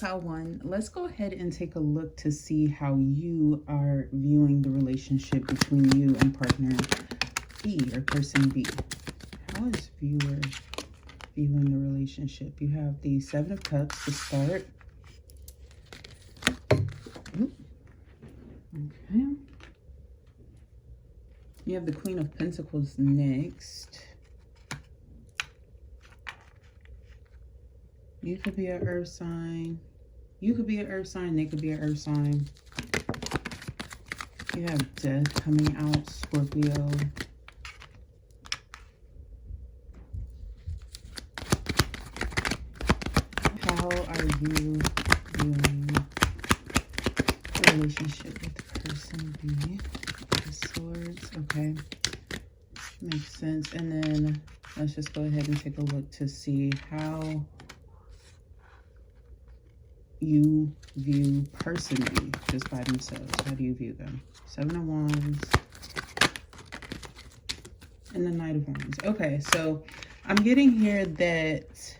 pile one, let's go ahead and take a look to see how you are viewing the relationship between you and partner B or person B. How is viewer viewing the relationship? You have the Seven of Cups to start. Oop. Okay. You have the Queen of Pentacles next. You could be an earth sign. You could be an earth sign. They could be an earth sign. You have Death coming out, Scorpio. How are you viewing the relationship with person B? The Swords. Okay. Makes sense. And then let's just go ahead and take a look to see how you view person B just by themselves. How do you view them? Seven of Wands and the Knight of Wands. Okay, so I'm getting here that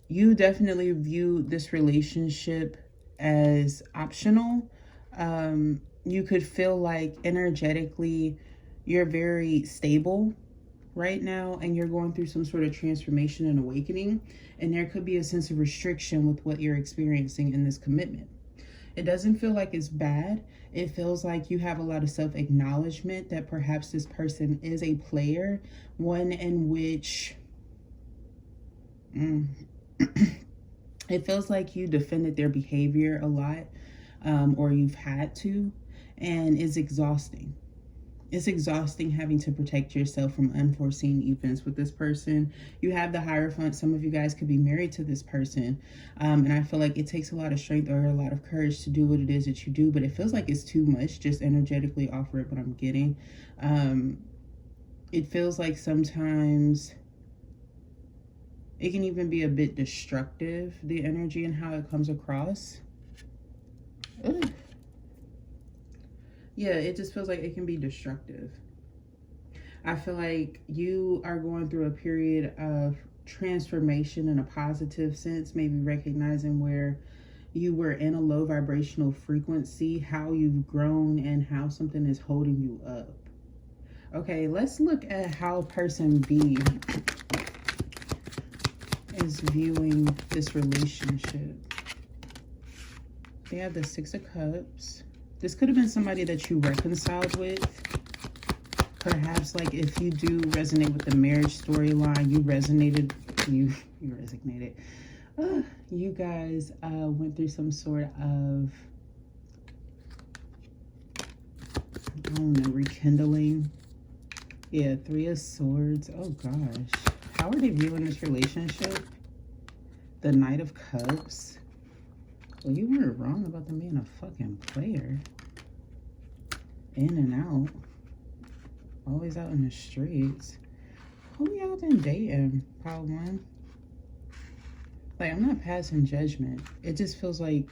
you definitely view this relationship as optional. You could feel like energetically you're very stable right now and you're going through some sort of transformation and awakening, and there could be a sense of restriction with what you're experiencing in this commitment. It doesn't feel like it's bad. It feels like you have a lot of self-acknowledgement that perhaps this person is a player, one in which it feels like you defended their behavior a lot, or you've had to, and it's exhausting. It's exhausting having to protect yourself from unforeseen events with this person. You have the Hierophant. Some of you guys could be married to this person. And I feel like it takes a lot of strength or a lot of courage to do what it is that you do, but it feels like it's too much just energetically off of what I'm getting. It feels like sometimes it can even be a bit destructive, the energy and how it comes across. Ugh. Yeah, it just feels like it can be destructive. I feel like you are going through a period of transformation in a positive sense, maybe recognizing where you were in a low vibrational frequency, how you've grown, and how something is holding you up. Okay, let's look at how person B is viewing this relationship. They have the Six of Cups. This could have been somebody that you reconciled with. Perhaps, like, if you do resonate with the marriage storyline, you resonated, you resonated. You guys went through some sort of, I don't know, rekindling. Yeah, Three of Swords. Oh, gosh. How are they viewing this relationship? The Knight of Cups. Well, you weren't wrong about them being a fucking player. In and out. Always out in the streets. Who y'all been dating, pile one? Like, I'm not passing judgment. It just feels like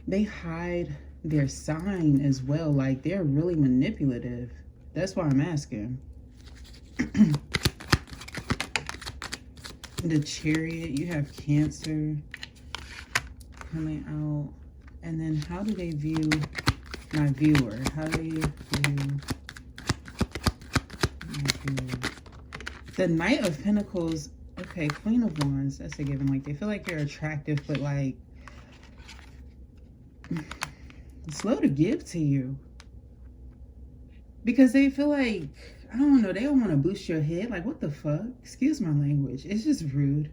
they hide their sign as well. Like, they're really manipulative. That's why I'm asking. The Chariot, you have Cancer coming out. And then how do they view my viewer? How do you view my viewer? The Knight of Pentacles. Okay, Queen of Wands. That's a given. Like, they feel like you're attractive, but like slow to give to you. Because they feel like, I don't know, they don't want to boost your head. Like, what the fuck? Excuse my language. It's just rude.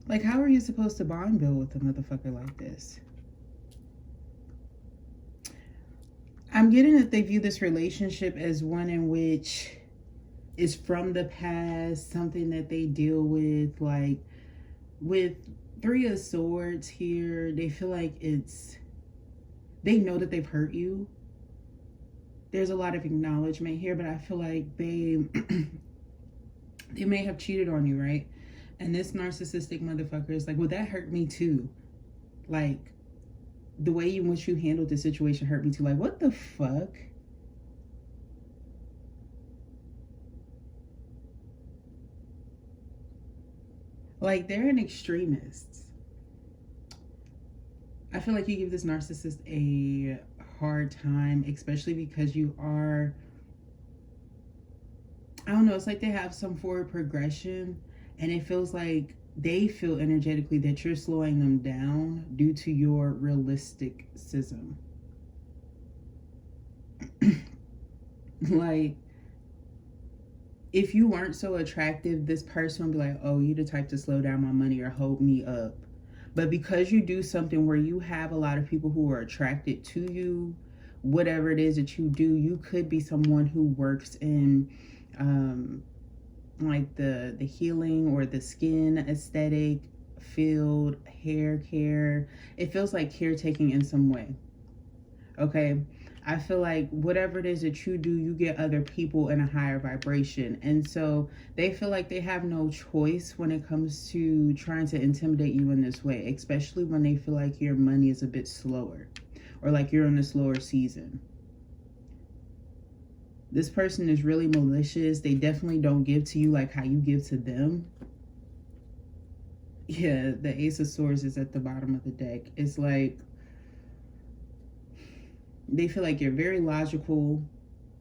Like, how are you supposed to bond build with a motherfucker like this? I'm getting that they view this relationship as one in which is from the past, something that they deal with. Like, with Three of Swords here, they feel like they know that they've hurt you. There's a lot of acknowledgement here, but I feel like they may have cheated on you, right? And this narcissistic motherfucker is like, well, that hurt me too. Like, the way in which you handled the situation hurt me too. Like, what the fuck? Like, they're an extremist. I feel like you give this narcissist a hard time, especially because you are, I don't know, it's like they have some forward progression, and it feels like they feel energetically that you're slowing them down due to your realisticism. Like, if you weren't so attractive, this person would be like, oh, you the type to slow down my money or hold me up. But because you do something where you have a lot of people who are attracted to you, whatever it is that you do, you could be someone who works in like the healing or the skin aesthetic field, hair care. It feels like caretaking in some way. Okay. I feel like whatever it is that you do, you get other people in a higher vibration. And so they feel like they have no choice when it comes to trying to intimidate you in this way, especially when they feel like your money is a bit slower or like you're in a slower season. This person is really malicious. They definitely don't give to you like how you give to them. Yeah, the Ace of Swords is at the bottom of the deck. It's like they feel like you're very logical,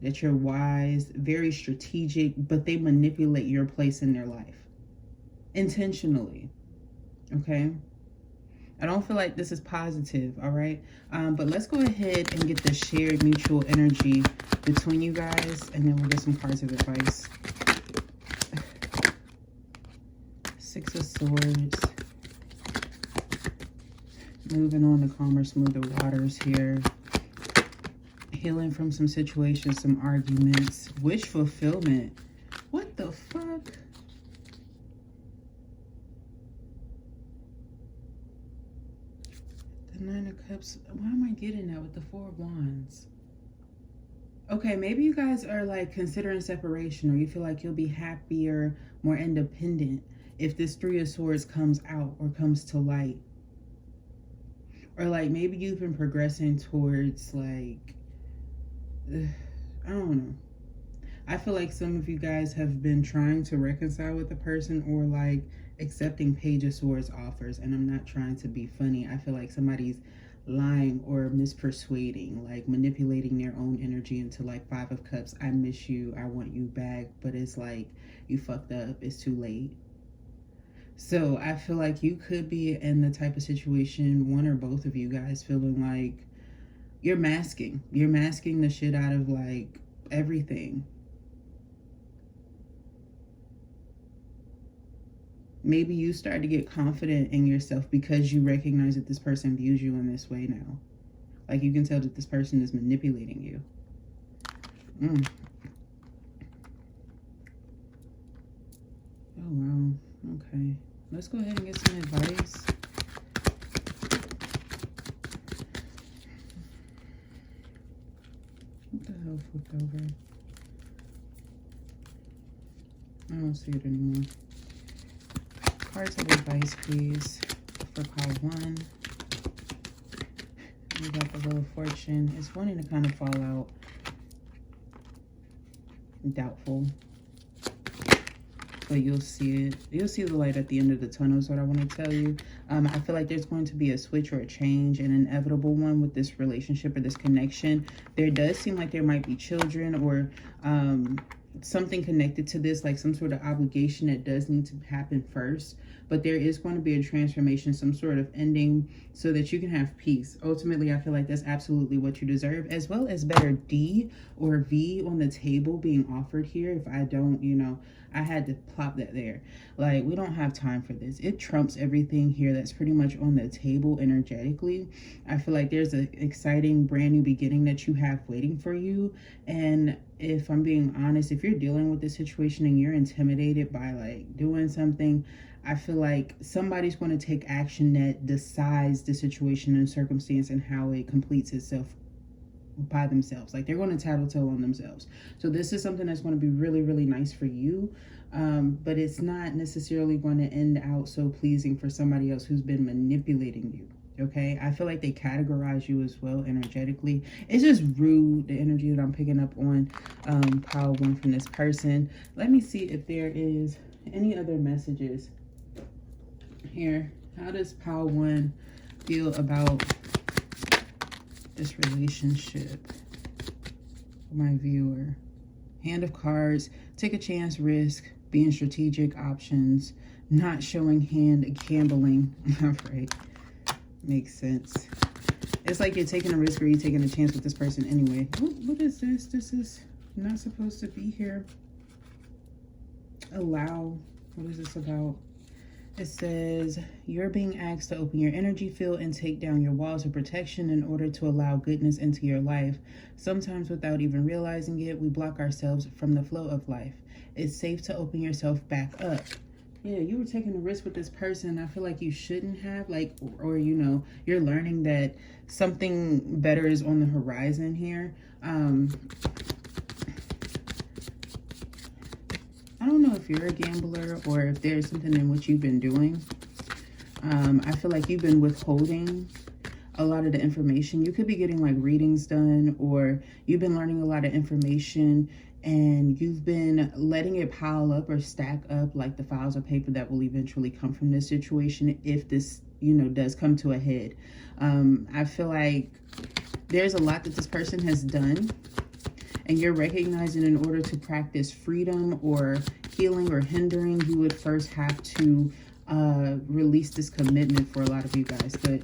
that you're wise, very strategic, but they manipulate your place in their life intentionally. Okay? I don't feel like this is positive, all right? But let's go ahead and get the shared mutual energy between you guys, and then we'll get some cards of advice. Six of Swords. Moving on to calmer, smoother waters here. Healing from some situations, some arguments. Wish fulfillment. What the fuck? The Nine of Cups. Why am I getting that with the Four of Wands? Okay, maybe you guys are like considering separation, or you feel like you'll be happier, more independent if this Three of Swords comes out or comes to light. Or like maybe you've been progressing towards like, I don't know. I feel like some of you guys have been trying to reconcile with the person, or like accepting Page of Swords offers. And I'm not trying to be funny. I feel like somebody's lying or mispersuading, like manipulating their own energy into like Five of Cups. I miss you. I want you back. But it's like, you fucked up. It's too late. So I feel like you could be in the type of situation, one or both of you guys feeling like you're masking the shit out of like everything. Maybe you start to get confident in yourself because you recognize that this person views you in this way now. Like you can tell that this person is manipulating you. Oh wow, okay. Let's go ahead and get some advice. What the hell flipped over? I don't see it anymore. Cards of advice, please, for pile 1. We got the Wheel of Fortune. It's wanting to kind of fall out. Doubtful. But you'll see it. You'll see the light at the end of the tunnel is what I want to tell you. I feel like there's going to be a switch or a change, an inevitable one with this relationship or this connection. There does seem like there might be children or something connected to this, like some sort of obligation that does need to happen first. But there is going to be a transformation, some sort of ending so that you can have peace. Ultimately, I feel like that's absolutely what you deserve, as well as better D or V on the table being offered here. If I don't, you know, I had to plop that there. Like, we don't have time for this. It trumps everything here that's pretty much on the table energetically. I feel like there's an exciting brand new beginning that you have waiting for you. And if I'm being honest, if you're dealing with this situation and you're intimidated by like doing something, I feel like somebody's going to take action that decides the situation and circumstance and how it completes itself by themselves. Like they're going to tattletale on themselves. So this is something that's going to be really, really nice for you. But it's not necessarily going to end out so pleasing for somebody else who's been manipulating you. Okay, I feel like they categorize you as well energetically. It's just rude, the energy that I'm picking up on pile 1 from this person. Let me see if there is any other messages Here, how does pile 1 feel about this relationship? My viewer. Hand of cards, take a chance, risk, being strategic, options, not showing hand, gambling. All right, makes sense. It's like you're taking a risk or you're taking a chance with this person anyway. Ooh, what is this? This is not supposed to be here. Allow. What is this about? It says, you're being asked to open your energy field and take down your walls of protection in order to allow goodness into your life. Sometimes without even realizing it, we block ourselves from the flow of life. It's safe to open yourself back up. Yeah, you were taking a risk with this person. I feel like you shouldn't have, like, or you know, you're learning that something better is on the horizon here. I don't know if you're a gambler or if there's something in what you've been doing. I feel like you've been withholding a lot of the information. You could be getting like readings done, or you've been learning a lot of information and you've been letting it pile up or stack up like the files of paper that will eventually come from this situation if this, you know, does come to a head. I feel like there's a lot that this person has done, and you're recognizing in order to practice freedom or healing or hindering, you would first have to release this commitment for a lot of you guys. But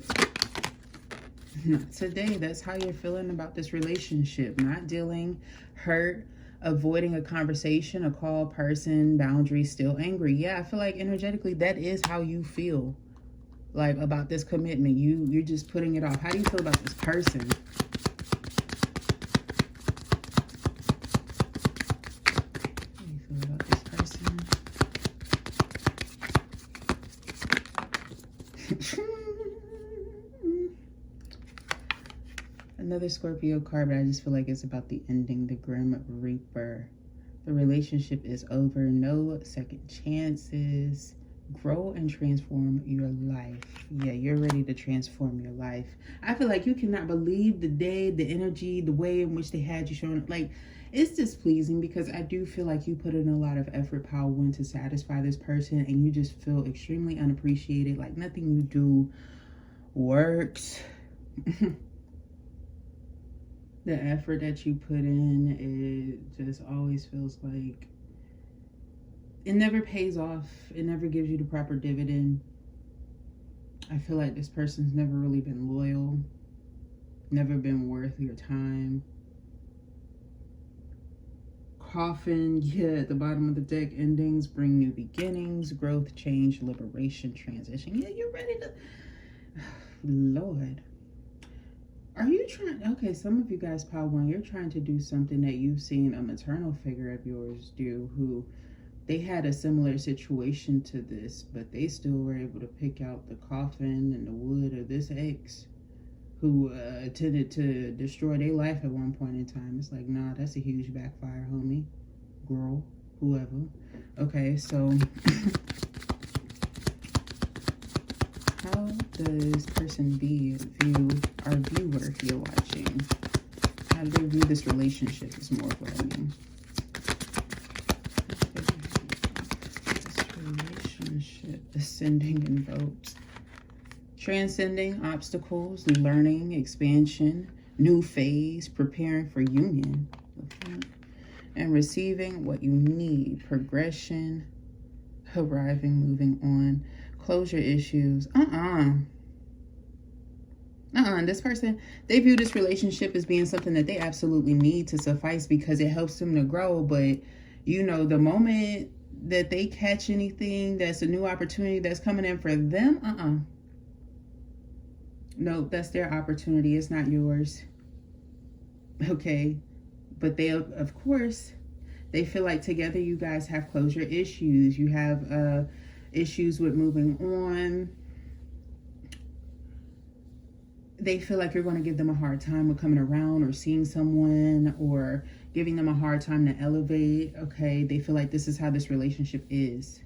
not today. That's how you're feeling about this relationship. Not dealing, hurt, avoiding a conversation, a call, person, boundaries, still angry. Yeah, I feel like energetically that is how you feel like about this commitment. You're just putting it off. How do you feel about this person? Another Scorpio card, but I just feel like it's about the ending, the Grim Reaper. The relationship is over. No second chances. Grow and transform your life. Yeah, you're ready to transform your life. I feel like you cannot believe the day, the energy, the way in which they had you showing up. Like, it's displeasing because I do feel like you put in a lot of effort, pile 1, to satisfy this person, and you just feel extremely unappreciated. Like nothing you do works. The effort that you put in, it just always feels like it never pays off. It never gives you the proper dividend. I feel like this person's never really been loyal, never been worth your time. Coffin, yeah, at the bottom of the deck, endings bring new beginnings, growth, change, liberation, transition. Yeah, you're ready to... Lord. Are you trying... Okay, some of you guys, pile 1, you're trying to do something that you've seen a maternal figure of yours do, who they had a similar situation to this, but they still were able to pick out the coffin and the wood of this ex who intended to destroy their life at one point in time. It's like, nah, that's a huge backfire, homie, girl, whoever. Okay, so how does person B view our viewer if you're watching? How do they view this relationship is more of what I mean. This relationship, ascending in votes. Transcending obstacles, learning, expansion, new phase, preparing for union. And receiving what you need, progression, arriving, moving on. Closure issues. This person, they view this relationship as being something that they absolutely need to suffice because it helps them to grow. But, you know, the moment that they catch anything that's a new opportunity that's coming in for them, no, that's their opportunity. It's not yours. Okay. But they, of course, they feel like together you guys have closure issues. You have issues with moving on. They feel like you're going to give them a hard time with coming around or seeing someone or giving them a hard time to elevate. Okay, they feel like this is how this relationship is.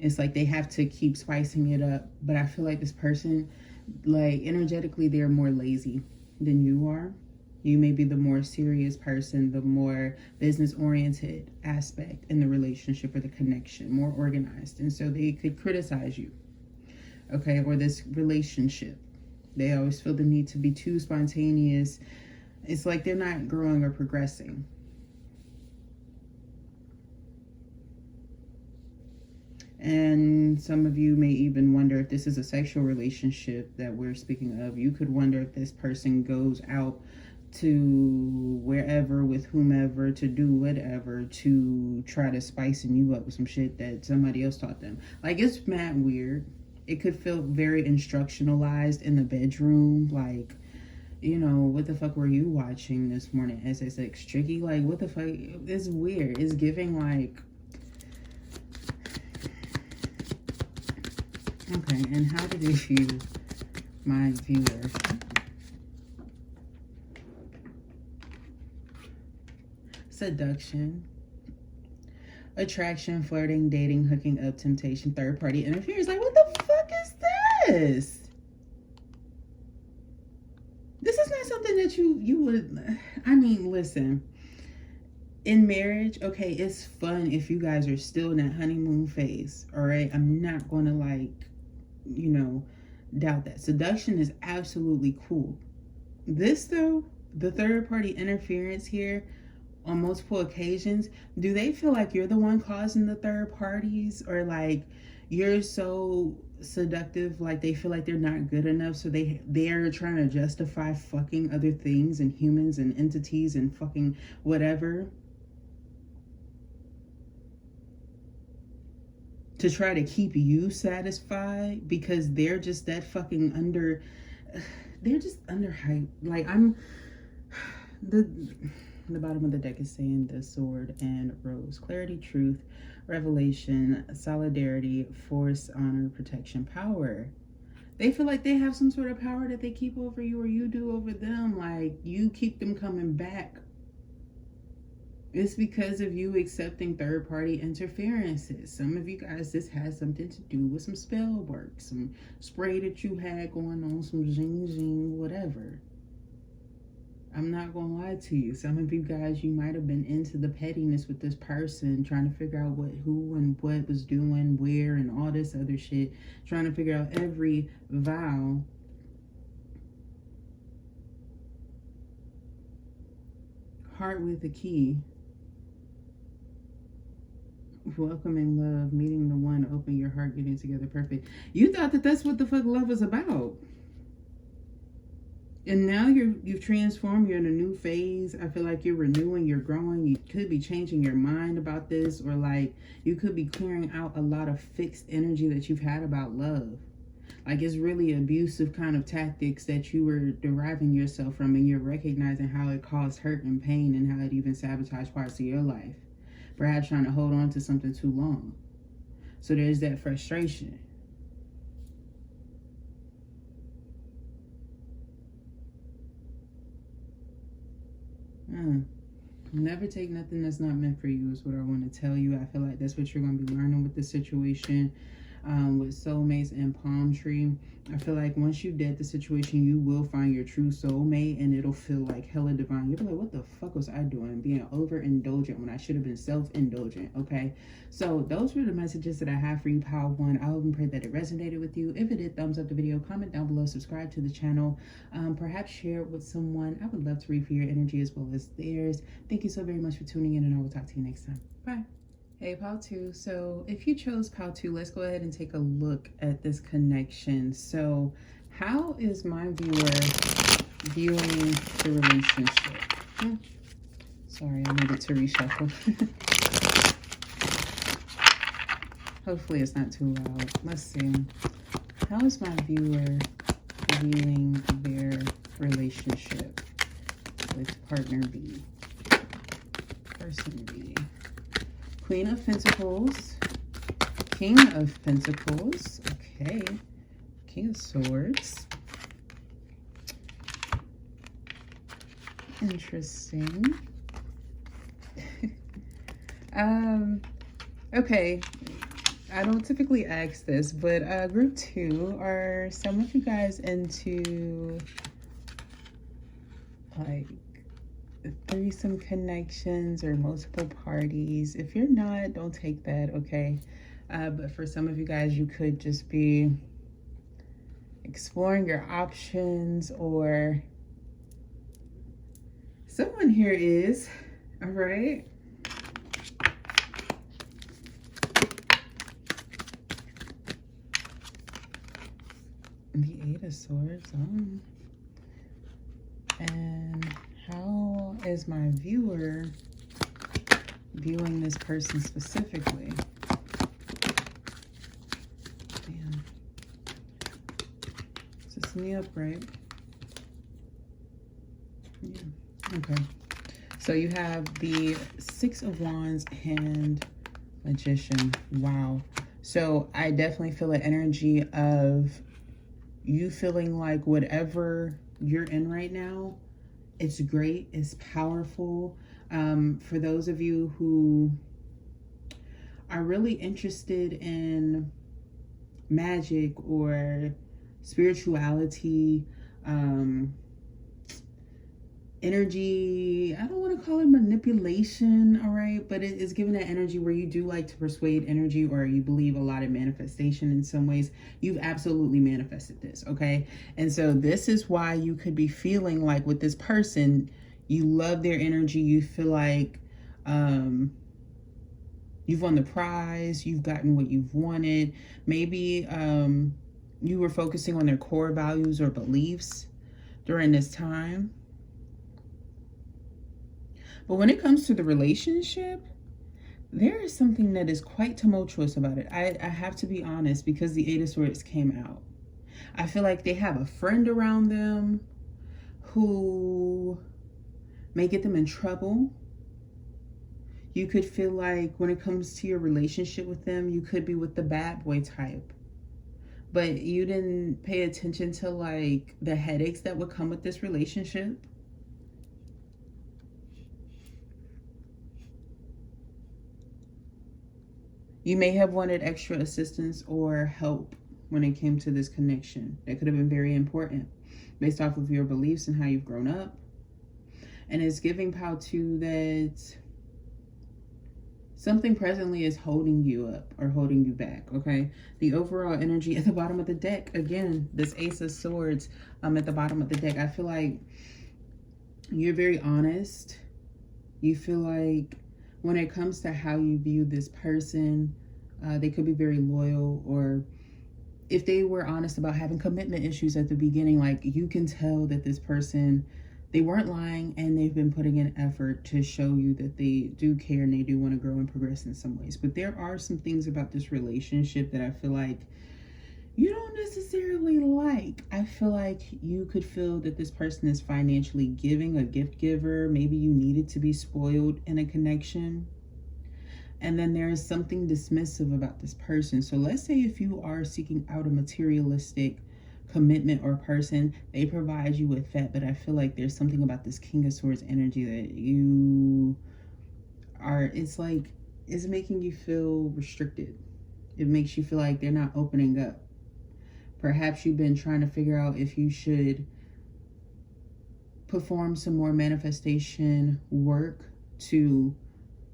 It's like they have to keep spicing it up. But I feel like this person, like energetically, they're more lazy than you are. You may be the more serious person, the more business-oriented aspect in the relationship or the connection, more organized. And so they could criticize you, okay, or this relationship. They always feel the need to be too spontaneous. It's like they're not growing or progressing. And some of you may even wonder if this is a sexual relationship that we're speaking of. You could wonder if this person goes out to wherever with whomever to do whatever to try to spicing you up with some shit that somebody else taught them. Like, it's mad weird. It could feel very instructionalized in the bedroom. Like, you know, what the fuck were you watching this morning? SSX Tricky? Like, what the fuck? It's weird. It's giving like... Okay, and how did it view my viewer? Seduction, attraction, flirting, dating, hooking up, temptation, third party interference. Like, what the fuck is this? This is not something that you would, I mean, listen, in marriage, okay, it's fun if you guys are still in that honeymoon phase, all right? I'm not going to, like, you know, doubt that. Seduction is absolutely cool. This, though, the third party interference here, on multiple occasions, do they feel like you're the one causing the third parties, or like you're so seductive, like they feel like they're not good enough, so they're trying to justify fucking other things and humans and entities and fucking whatever to try to keep you satisfied because they're just that fucking they're just underhyped. Like, the bottom of the deck is saying the sword and rose. Clarity, truth, revelation, solidarity, force, honor, protection, power. They feel like they have some sort of power that they keep over you or you do over them. Like, you keep them coming back. It's because of you accepting third party interferences. Some of you guys, this has something to do with some spell work, some spray that you had going on, some zing, whatever. I'm not gonna lie to you. Some of you guys, you might have been into the pettiness with this person, trying to figure out who and what was doing, where, and all this other shit, trying to figure out every vow. Heart with a key. Welcoming love, meeting the one, open your heart, getting together, perfect. You thought that that's what the fuck love was about. And now you've transformed. You're in a new phase. I feel like you're renewing, you're growing. You could be changing your mind about this, or like you could be clearing out a lot of fixed energy that you've had about love. Like, it's really abusive kind of tactics that you were deriving yourself from, and you're recognizing how it caused hurt and pain and how it even sabotaged parts of your life. Perhaps trying to hold on to something too long. So there's that frustration. Never take nothing that's not meant for you is what I want to tell you. I feel like that's what you're going to be learning with this situation. With soulmates and palm tree, I feel like once you dead the situation, you will find your true soulmate, and it'll feel like hella divine. You'll be like, what the fuck was I doing, being overindulgent when I should have been self-indulgent? Okay, so those were the messages that I have for you, Power One. I hope and pray that it resonated with you. If it did, thumbs up the video, comment down below, subscribe to the channel, perhaps share it with someone. I would love to read for your energy as well as theirs. Thank you so very much for tuning in, and I will talk to you next time. Bye. Hey, Pal 2. So if you chose Pal 2, let's go ahead and take a look at this connection. So how is my viewer viewing the relationship? Sorry, I needed to reshuffle. Hopefully it's not too loud. Let's see. How is my viewer viewing their relationship with partner B? Person B. Queen of Pentacles, King of Pentacles, okay, King of Swords, interesting, okay, I don't typically ask this, but group 2, are some of you guys into, like, threesome connections or multiple parties. If you're not, don't take that, okay? But for some of you guys, you could just be exploring your options, or someone here is, all right? The Eight of Swords. And how is my viewer viewing this person specifically? Damn. Is this in the upright? Yeah. Okay. So you have the Six of Wands and Magician. Wow. So I definitely feel an energy of you feeling like whatever you're in right now, it's great, it's powerful. For those of you who are really interested in magic or spirituality, energy, I don't want to call it manipulation, all right, but it is giving that energy where you do like to persuade energy, or you believe a lot in manifestation in some ways. You've absolutely manifested this, okay? And so this is why you could be feeling like with this person, you love their energy, you feel like you've won the prize, you've gotten what you've wanted. Maybe you were focusing on their core values or beliefs during this time. But when it comes to the relationship, there is something that is quite tumultuous about it. I have to be honest, because the Eight of Swords came out. I feel like they have a friend around them who may get them in trouble. You could feel like when it comes to your relationship with them, you could be with the bad boy type. But you didn't pay attention to like the headaches that would come with this relationship. You may have wanted extra assistance or help when it came to this connection. That could have been very important based off of your beliefs and how you've grown up. And it's giving power to that something presently is holding you up or holding you back, okay? The overall energy at the bottom of the deck, again, this Ace of Swords at the bottom of the deck, I feel like you're very honest. You feel like when it comes to how you view this person, they could be very loyal, or if they were honest about having commitment issues at the beginning, like you can tell that this person, they weren't lying and they've been putting in effort to show you that they do care and they do want to grow and progress in some ways. But there are some things about this relationship that I feel like you don't necessarily like. I feel like you could feel that this person is financially giving, a gift giver. Maybe you needed to be spoiled in a connection. And then there is something dismissive about this person. So let's say if you are seeking out a materialistic commitment or person, they provide you with that. But I feel like there's something about this King of Swords energy that you are, it's like, it's making you feel restricted. It makes you feel like they're not opening up. Perhaps you've been trying to figure out if you should perform some more manifestation work to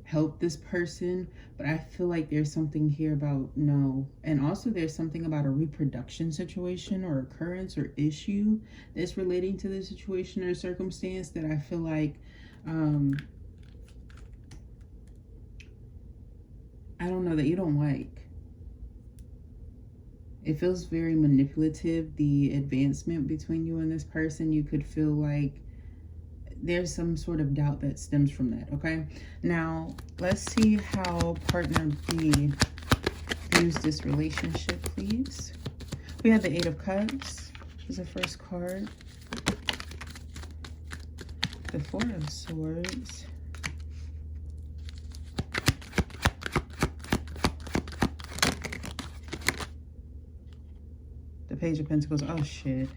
help this person, but I feel like there's something here about no. And also there's something about a reproduction situation or occurrence or issue that's relating to the situation or circumstance that I feel like I don't know, that you don't like. It feels very manipulative, the advancement between you and this person. You could feel like there's some sort of doubt that stems from that, okay? Now, let's see how partner B views this relationship, please. We have the Eight of Cups is the first card. The Four of Swords. The Page of Pentacles. Oh, shit.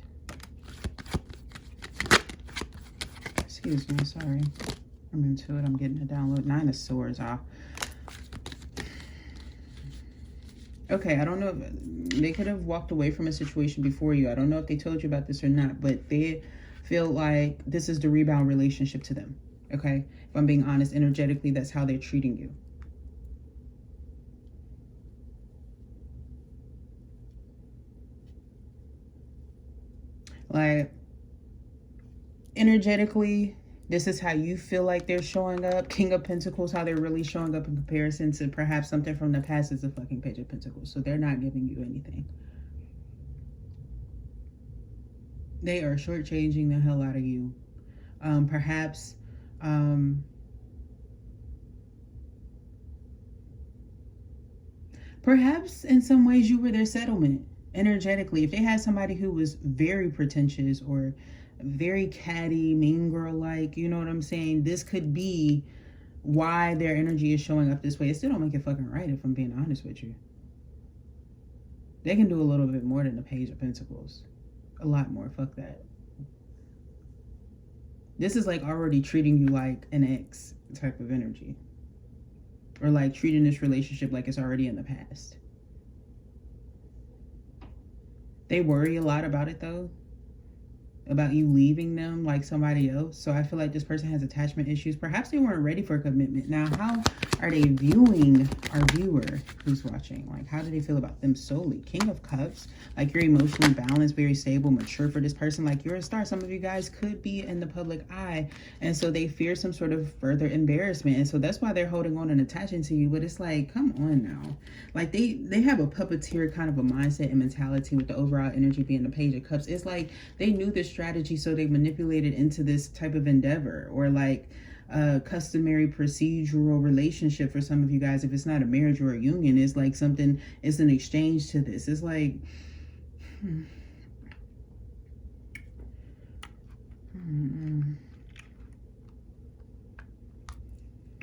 Excuse me, sorry. I'm into it. I'm getting a download. Nine of Swords. Okay, I don't know. They could have walked away from a situation before you. I don't know if they told you about this or not, but they feel like this is the rebound relationship to them. Okay, if I'm being honest, energetically, that's how they're treating you. Like, energetically, this is how you feel like they're showing up. King of Pentacles, how they're really showing up in comparison to perhaps something from the past, is the fucking Page of Pentacles. So they're not giving you anything. They are shortchanging the hell out of you. Perhaps in some ways you were their settlement energetically. If they had somebody who was very pretentious or very catty, mean girl like, you know what I'm saying, this could be why their energy is showing up this way. It still don't make it fucking right, if I'm being honest with you. They can do a little bit more than the Page of Pentacles. A lot more. Fuck that. This is like already treating you like an ex type of energy. Or like treating this relationship like it's already in the past. They worry a lot about it though. About you leaving them like somebody else. So I feel like this person has attachment issues. Perhaps they weren't ready for a commitment. Now, how are they viewing our viewer who's watching? Like, how do they feel about them solely? King of Cups. Like, you're emotionally balanced, very stable, mature for this person. Like, you're a star. Some of you guys could be in the public eye. And so they fear some sort of further embarrassment. And so that's why they're holding on and attaching to you. But it's like, come on now. Like, they have a puppeteer kind of a mindset and mentality with the overall energy being the Page of Cups. It's like they knew this strategy, so they manipulated into this type of endeavor, or like a customary procedural relationship for some of you guys. If it's not a marriage or a union, it's like something, it's an exchange to this. It's like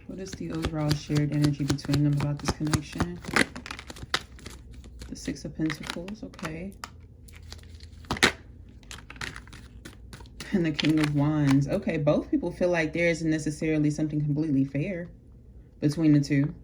what is the overall shared energy between them about this connection? The Six of Pentacles. Okay. And the King of Wands. Okay, both people feel like there isn't necessarily something completely fair between the two.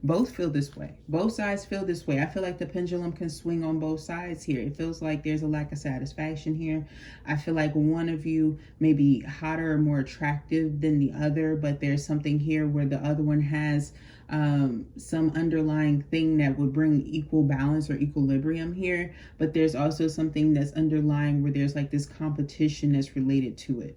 Both feel this way. Both sides feel this way. I feel like the pendulum can swing on both sides here. It feels like there's a lack of satisfaction here. I feel like one of you may be hotter or more attractive than the other, but there's something here where the other one has some underlying thing that would bring equal balance or equilibrium here. But there's also something that's underlying where there's like this competition that's related to it.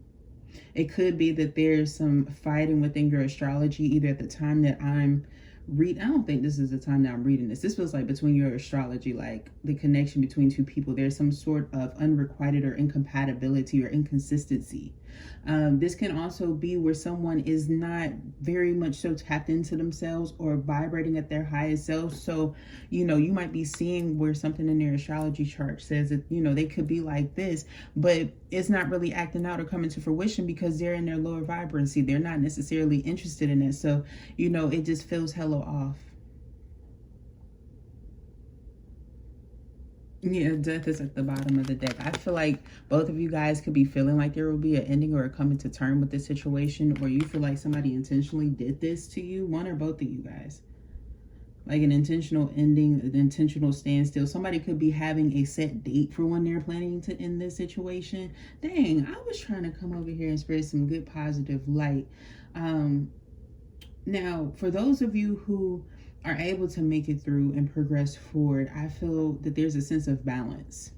It could be that there's some fighting within your astrology, either at the time that I'm I don't think this is the time that I'm reading this. This feels like between your astrology, like the connection between two people, there's some sort of unrequited or incompatibility or inconsistency. This can also be where someone is not very much so tapped into themselves or vibrating at their highest self. So, you know, you might be seeing where something in their astrology chart says that, you know, they could be like this, but it's not really acting out or coming to fruition because they're in their lower vibrancy. They're not necessarily interested in it. So, you know, it just feels hella off. Yeah, death is at the bottom of the deck. I feel like both of you guys could be feeling like there will be an ending or a coming to term with this situation, or you feel like somebody intentionally did this to you, one or both of you guys. Like an intentional ending, an intentional standstill. Somebody could be having a set date for when they're planning to end this situation. Dang, I was trying to come over here and spread some good positive light. Now, for those of you who are able to make it through and progress forward, I feel that there's a sense of balance.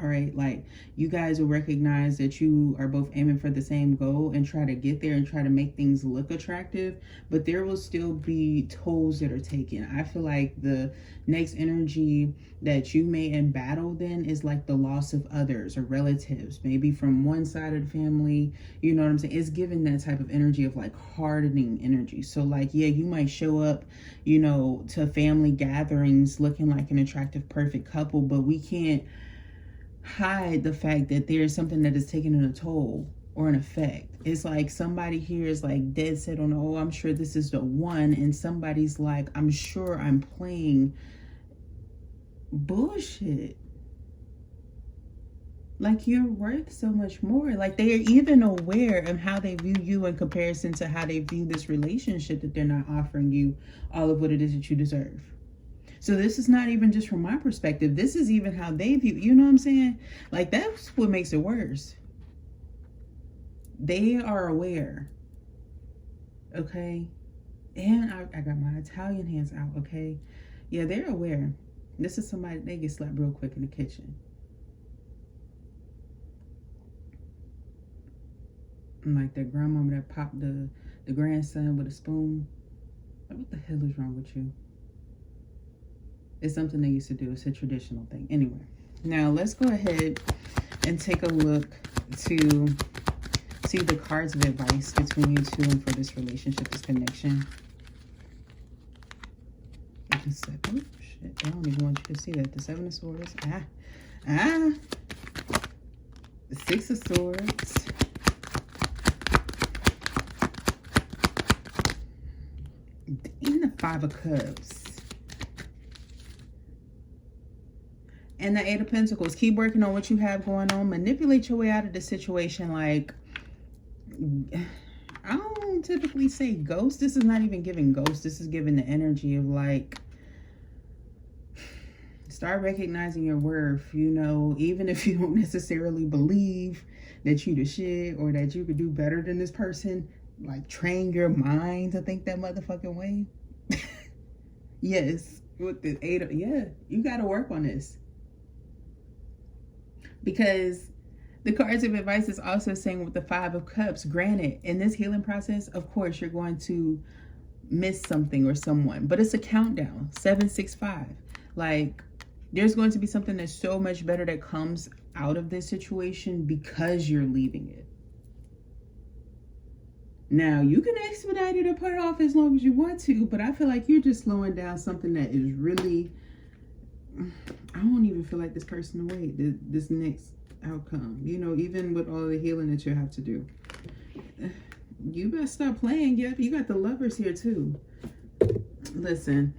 All right, like you guys will recognize that you are both aiming for the same goal and try to get there and try to make things look attractive, but there will still be tolls that are taken. I feel like the next energy that you may embattle then is like the loss of others or relatives, maybe from one side of the family. You know what I'm saying? It's given that type of energy of like hardening energy. So like, yeah, you might show up, you know, to family gatherings looking like an attractive, perfect couple, but we can't hide the fact that there's something that is taking a toll or an effect. It's like somebody here is like dead set on, oh, I'm sure this is the one, and somebody's like, I'm sure I'm playing bullshit. Like, you're worth so much more. Like, they are even aware of how they view you in comparison to how they view this relationship, that they're not offering you all of what it is that you deserve. So this is not even just from my perspective. This is even how they view, you know what I'm saying? Like, that's what makes it worse. They are aware okay? And I got my Italian hands out, okay? Yeah, they're aware. This is somebody, they get slapped real quick in the kitchen. And like that grandmama that popped the grandson with a spoon. Like, what the hell is wrong with you? It's something they used to do. It's a traditional thing. Anyway, now let's go ahead and take a look to see the cards of advice between you two and for this relationship, this connection. Just like, oh shit, I don't even want you to see that. The Seven of Swords. The Six of Swords. And the Five of Cups. And the Eight of Pentacles. Keep working on what you have going on. Manipulate your way out of the situation. Like, I don't typically say ghost. This is not even giving ghost. This is giving the energy of like, start recognizing your worth, you know, even if you don't necessarily believe that you the shit or that you could do better than this person. Like, train your mind to think that motherfucking way. Yes, with the yeah, you got to work on this. Because the cards of advice is also saying with the Five of Cups, granted, in this healing process, of course, you're going to miss something or someone, but it's a countdown, 7, 6, 5. Like, there's going to be something that's so much better that comes out of this situation because you're leaving it. Now, you can expedite it or put it off as long as you want to, but I feel like you're just slowing down something that is really, I don't even feel like this person to wait, this next outcome. You know, even with all the healing that you have to do. You better stop playing. Yep, you got the Lovers here too. Listen,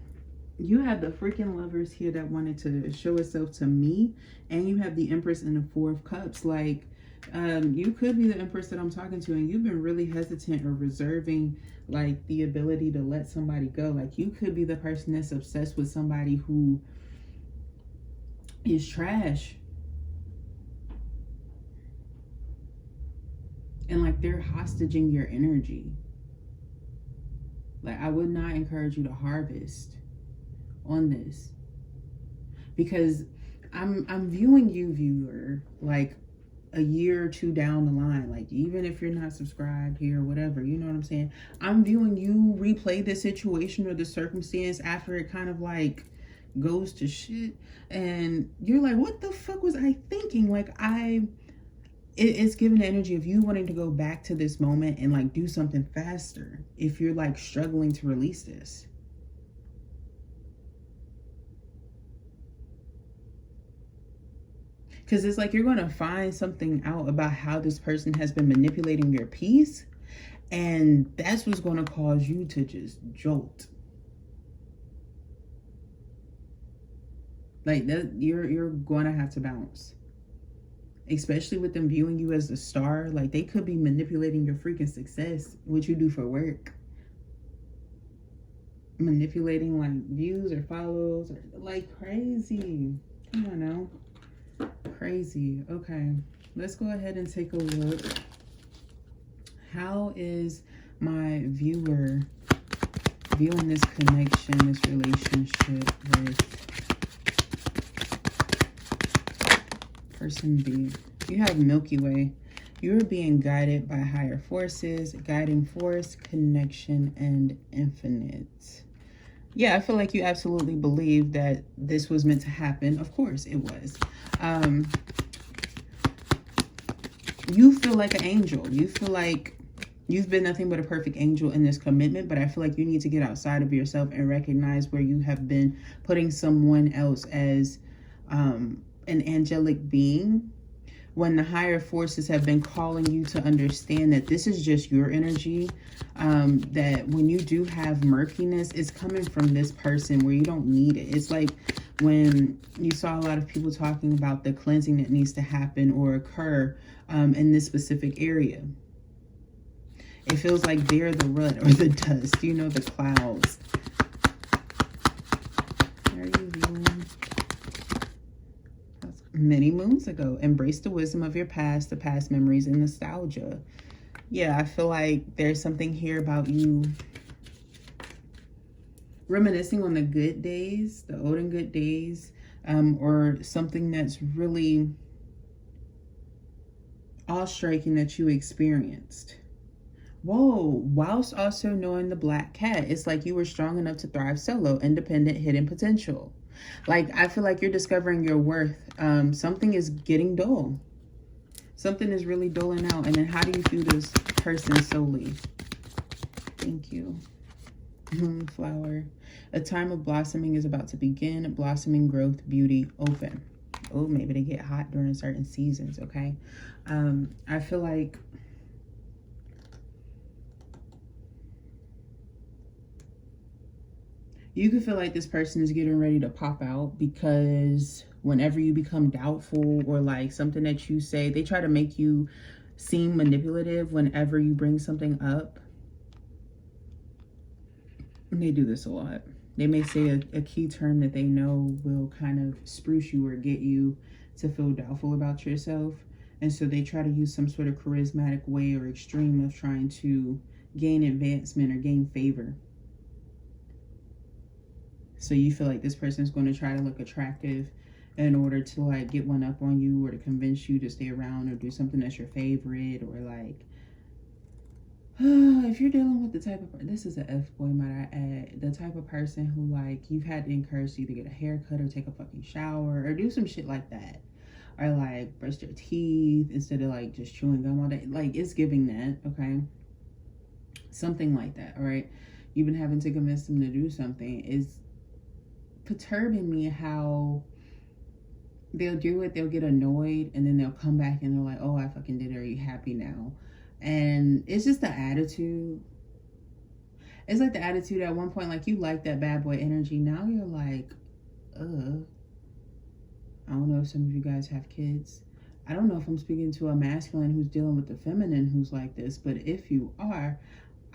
you have the freaking Lovers here that wanted to show itself to me, and you have the Empress and the Four of Cups. Like, you could be the Empress that I'm talking to, and you've been really hesitant or reserving like the ability to let somebody go. Like, you could be the person that's obsessed with somebody who is trash, and like they're hostaging your energy. Like, I would not encourage you to harvest on this, because I'm viewing you, viewer, like a year or two down the line. Like, even if you're not subscribed here or whatever, you know what I'm saying, I'm viewing you replay the situation or the circumstance after it kind of like goes to shit, and you're like, what the fuck was I thinking? Like, it's giving the energy of you wanting to go back to this moment and like do something faster if you're like struggling to release this. Because it's like you're going to find something out about how this person has been manipulating your peace, and that's what's going to cause you to just jolt. Like, that, you're going to have to bounce. Especially with them viewing you as the star. Like, they could be manipulating your freaking success, what you do for work. Manipulating like views or follows, or like crazy. Come on now. Crazy. Okay, let's go ahead and take a look. How is my viewer viewing this connection, this relationship with person B? You have Milky Way. You're being guided by higher forces, guiding force, connection, and infinite. Yeah, I feel like you absolutely believe that this was meant to happen. Of course it was. You feel like an angel. You feel like you've been nothing but a perfect angel in this commitment, but I feel like you need to get outside of yourself and recognize where you have been putting someone else as an angelic being, when the higher forces have been calling you to understand that this is just your energy, that when you do have murkiness, it's coming from this person where you don't need it. It's like when you saw a lot of people talking about the cleansing that needs to happen or occur in this specific area. It feels like they're the rut or the dust, you know, the clouds. Are you viewing? Many moons ago, embrace the wisdom of your past, the past memories and nostalgia. Yeah, I feel like there's something here about you reminiscing on the good days, the old and good days, or something that's really awe-striking that you experienced. Whoa, whilst also knowing the black cat, it's like you were strong enough to thrive solo, independent, hidden potential. Like, I feel like you're discovering your worth. Something is getting dull. Something is really doling out. And then how do you view this person solely? Thank you. Flower. A time of blossoming is about to begin. Blossoming, growth, beauty, open. Oh, maybe they get hot during certain seasons, okay? I feel like you could feel like this person is getting ready to pop out, because whenever you become doubtful or like something that you say, they try to make you seem manipulative whenever you bring something up. And they do this a lot. They may say a key term that they know will kind of spruce you or get you to feel doubtful about yourself. And so they try to use some sort of charismatic way or extreme of trying to gain advancement or gain favor. So you feel like this person is going to try to look attractive in order to like get one up on you or to convince you to stay around or do something that's your favorite, or like, if you're dealing with the type of, this is an F-boy, might I add, the type of person who like you've had to encourage you to get a haircut or take a fucking shower or do some shit like that, or like brush their teeth instead of like just chewing gum all day. Like, it's giving that, okay? Something like that, all right? You've been having to convince them to do something. Is perturbing me how they'll do it, they'll get annoyed, and then they'll come back and they're like, oh, I fucking did it, are you happy now? And it's just the attitude. It's like the attitude at one point, like you like that bad boy energy, now you're like, I don't know if some of you guys have kids. I don't know if I'm speaking to a masculine who's dealing with the feminine who's like this, but if you are,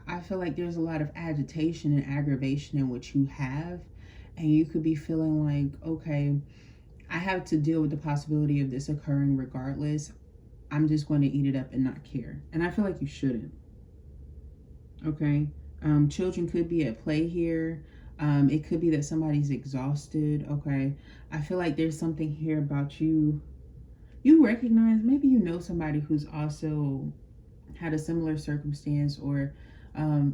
I feel like there's a lot of agitation and aggravation in what you have. And you could be feeling like, okay, I have to deal with the possibility of this occurring regardless. I'm just going to eat it up and not care. And I feel like you shouldn't. Okay? Children could be at play here. It could be that somebody's exhausted. Okay? I feel like there's something here about you. You recognize, maybe you know somebody who's also had a similar circumstance, or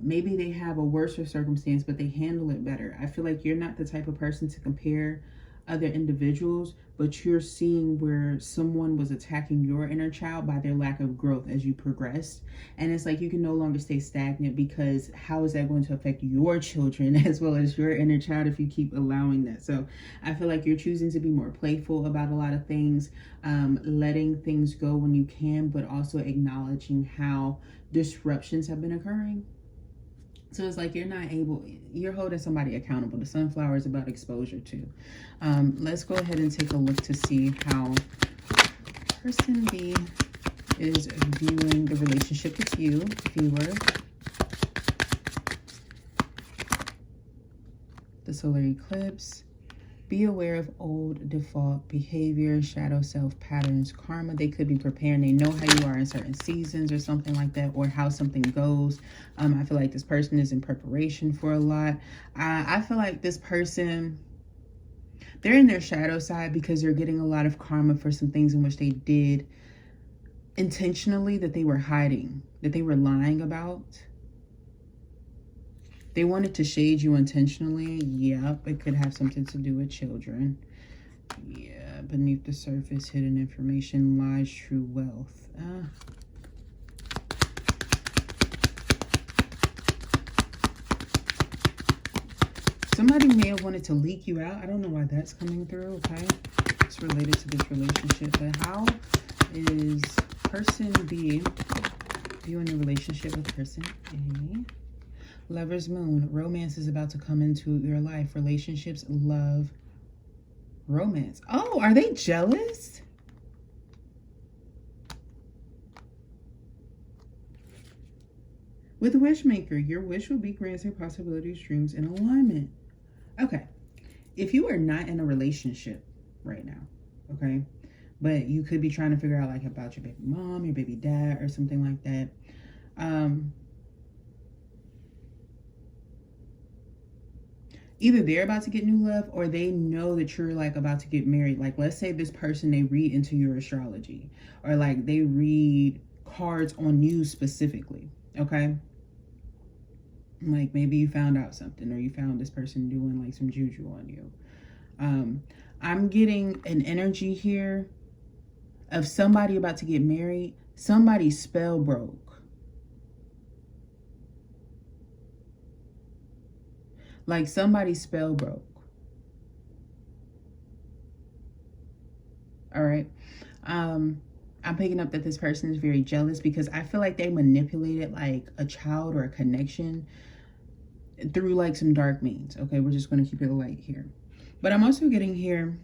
maybe they have a worse circumstance, but they handle it better. I feel like you're not the type of person to compare other individuals, but you're seeing where someone was attacking your inner child by their lack of growth as you progressed. And it's like you can no longer stay stagnant, because how is that going to affect your children as well as your inner child if you keep allowing that? So I feel like you're choosing to be more playful about a lot of things, letting things go when you can, but also acknowledging how disruptions have been occurring. So it's like you're holding somebody accountable. The sunflower is about exposure too. Let's go ahead and take a look to see how person B is viewing the relationship with you, viewer. The solar eclipse. Be aware of old default behavior, shadow self patterns, karma. They could be preparing. They know how you are in certain seasons or something like that, or how something goes. I feel like this person is in preparation for a lot. I feel like this person, they're in their shadow side because they're getting a lot of karma for some things in which they did intentionally that they were hiding, that they were lying about. They wanted to shade you intentionally. Yep, it could have something to do with children. Yeah, beneath the surface, hidden information lies true wealth. Somebody may have wanted to leak you out. I don't know why that's coming through, okay? It's related to this relationship. But how is person B viewing the relationship with person A? Lover's moon. Romance is about to come into your life. Relationships, love, romance. Oh, are they jealous? With Wishmaker, your wish will be granted, possibilities, dreams in alignment. Okay. If you are not in a relationship right now, okay, but you could be trying to figure out like about your baby mom, your baby dad, or something like that. Either they're about to get new love or they know that you're like about to get married. Like, let's say this person, they read into your astrology, or like they read cards on you specifically. Okay. Like maybe you found out something, or you found this person doing like some juju on you. I'm getting an energy here of somebody about to get married. Somebody's spell broke. Like somebody's spell broke. All right. I'm picking up that this person is very jealous because I feel like they manipulated like a child or a connection through like some dark means. Okay, we're just going to keep it light here. But I'm also getting here,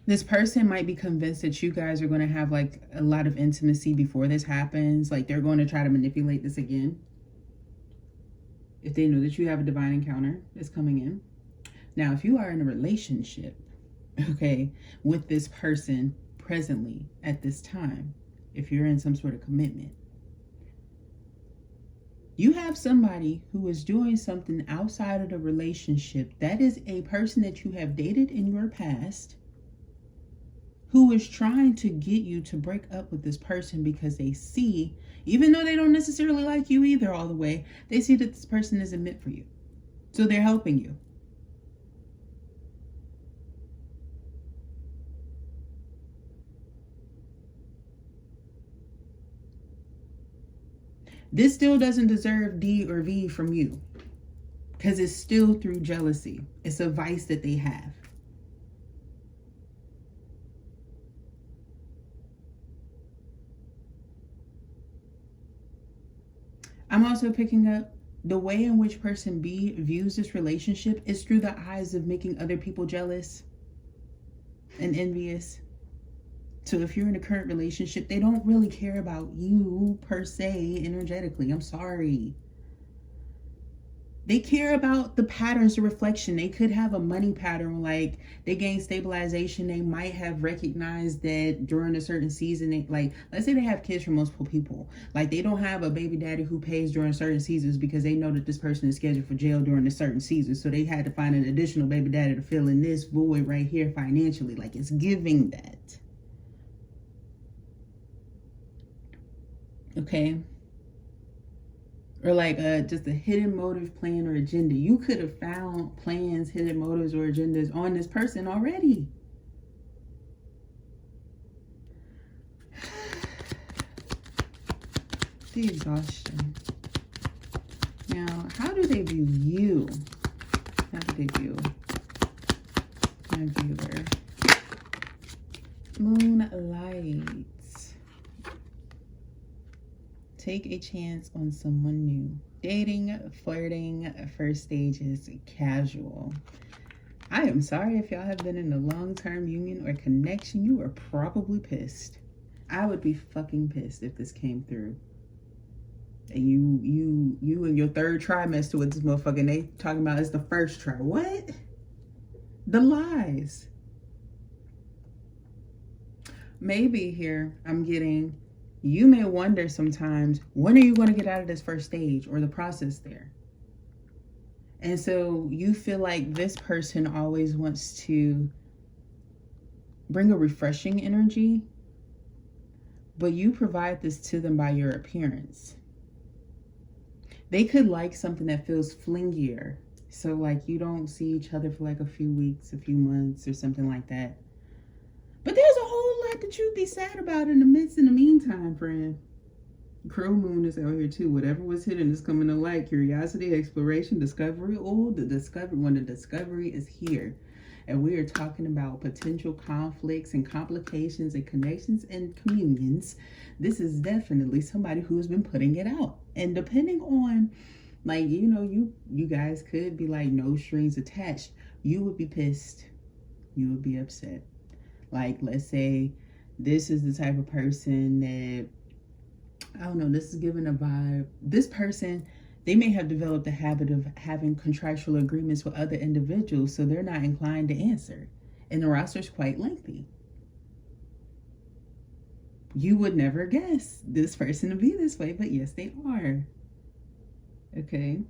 this person might be convinced that you guys are going to have like a lot of intimacy before this happens. Like they're going to try to manipulate this again. If they know that you have a divine encounter that's coming in. Now, if you are in a relationship, okay, with this person presently at this time, if you're in some sort of commitment, you have somebody who is doing something outside of the relationship. That is a person that you have dated in your past who is trying to get you to break up with this person because they see, even though they don't necessarily like you either all the way, they see that this person isn't meant for you. So they're helping you. This still doesn't deserve D or V from you because it's still through jealousy. It's a vice that they have. I'm also picking up the way in which person B views this relationship is through the eyes of making other people jealous and envious. So if you're in a current relationship, they don't really care about you per se energetically. I'm sorry. They care about the patterns, the reflection. They could have a money pattern, like they gain stabilization. They might have recognized that during a certain season, like let's say they have kids from multiple people. Like they don't have a baby daddy who pays during certain seasons because they know that this person is scheduled for jail during a certain season. So they had to find an additional baby daddy to fill in this void right here financially. Like it's giving that. Okay. Or like just a hidden motive, plan, or agenda. You could have found plans, hidden motives, or agendas on this person already. The exhaustion. Now, how do they view you? How do they view my viewer? Moonlight. Take a chance on someone new. Dating, flirting, first stages, casual. I am sorry if y'all have been in a long-term union or connection. You are probably pissed. I would be fucking pissed if this came through. And you in your third trimester with this motherfucker, and they talking about it's the first try. What? The lies. Maybe here I'm getting, you may wonder sometimes, when are you going to get out of this first stage or the process there? And so you feel like this person always wants to bring a refreshing energy, but you provide this to them by your appearance. They could like something that feels flingier. So like you don't see each other for like a few weeks, a few months or something like that. But there's a whole lot that you'd be sad about in the meantime, friend. Crow moon is out here too. Whatever was hidden is coming to light. Curiosity, exploration, discovery. Oh, the discovery is here. And we are talking about potential conflicts and complications and connections and communions. This is definitely somebody who's been putting it out. And depending on, like, you know, you guys could be like no strings attached. You would be pissed. You would be upset. Like, let's say this is the type of person that, I don't know, this is giving a vibe. This person, they may have developed the habit of having contractual agreements with other individuals, so they're not inclined to answer. And the roster is quite lengthy. You would never guess this person to be this way, but yes, they are. Okay.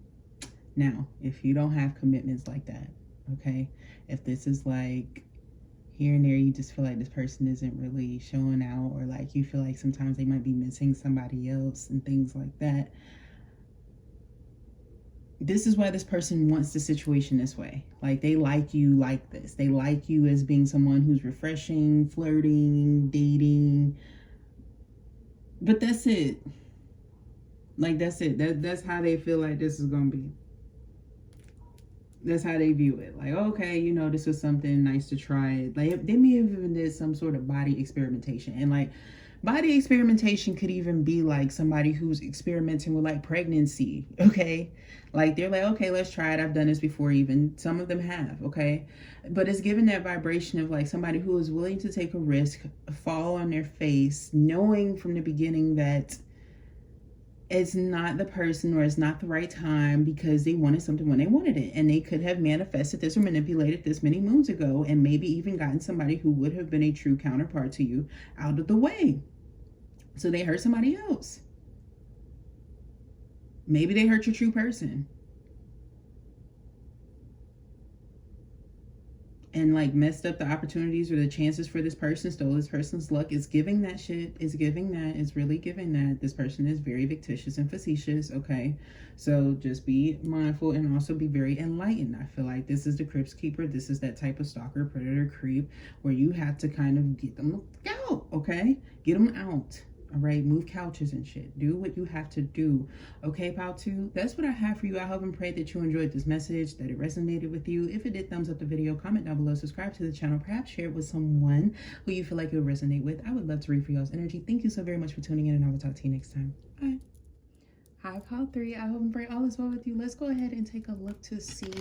Now, if you don't have commitments like that, okay, if this is like here and there, you just feel like this person isn't really showing out, or like you feel like sometimes they might be missing somebody else and things like that, this is why this person wants the situation this way. Like, they like you like this. They like you as being someone who's refreshing, flirting, dating. But that's it. Like, that's it. That's how they feel like this is going to be. That's how they view it. Like, okay, you know, this was something nice to try. Like, they may have even did some sort of body experimentation. And like, body experimentation could even be like somebody who's experimenting with like pregnancy. Okay. Like, they're like, okay, let's try it. I've done this before. Even some of them have. Okay. But it's given that vibration of like somebody who is willing to take a risk, fall on their face, knowing from the beginning that it's not the person, or it's not the right time, because they wanted something when they wanted it, and they could have manifested this or manipulated this many moons ago, and maybe even gotten somebody who would have been a true counterpart to you out of the way. So they hurt somebody else. Maybe they hurt your true person and like messed up the opportunities or the chances for this person, stole this person's luck. It's giving that shit. It's giving that. It's really giving that. This person is very fictitious and facetious. Okay. So just be mindful and also be very enlightened. I feel like this is the Crypts Keeper. This is that type of stalker, predator, creep where you have to kind of get them out. Okay. Get them out. All right, move couches and shit. Do what you have to do. Okay, pal two? That's what I have for you. I hope and pray that you enjoyed this message, that it resonated with you. If it did, thumbs up the video, comment down below, subscribe to the channel, perhaps share it with someone who you feel like it would resonate with. I would love to read for y'all's energy. Thank you so very much for tuning in, and I will talk to you next time. Bye. Hi, pal three. I hope and pray all is well with you. Let's go ahead and take a look to see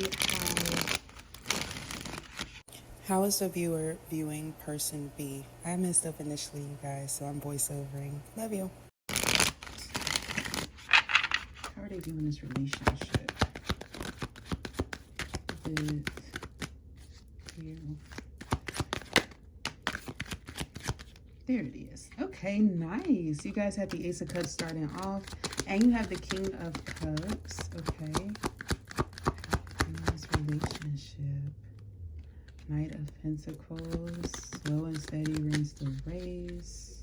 how is the viewer viewing person B? I messed up initially, you guys, so I'm voiceovering. Love you. How are they viewing this relationship? With you. There it is. Okay, nice. You guys have the Ace of Cups starting off, and you have the King of Cups. Okay. Nice relationship. Knight of Pentacles, slow and steady wins the race.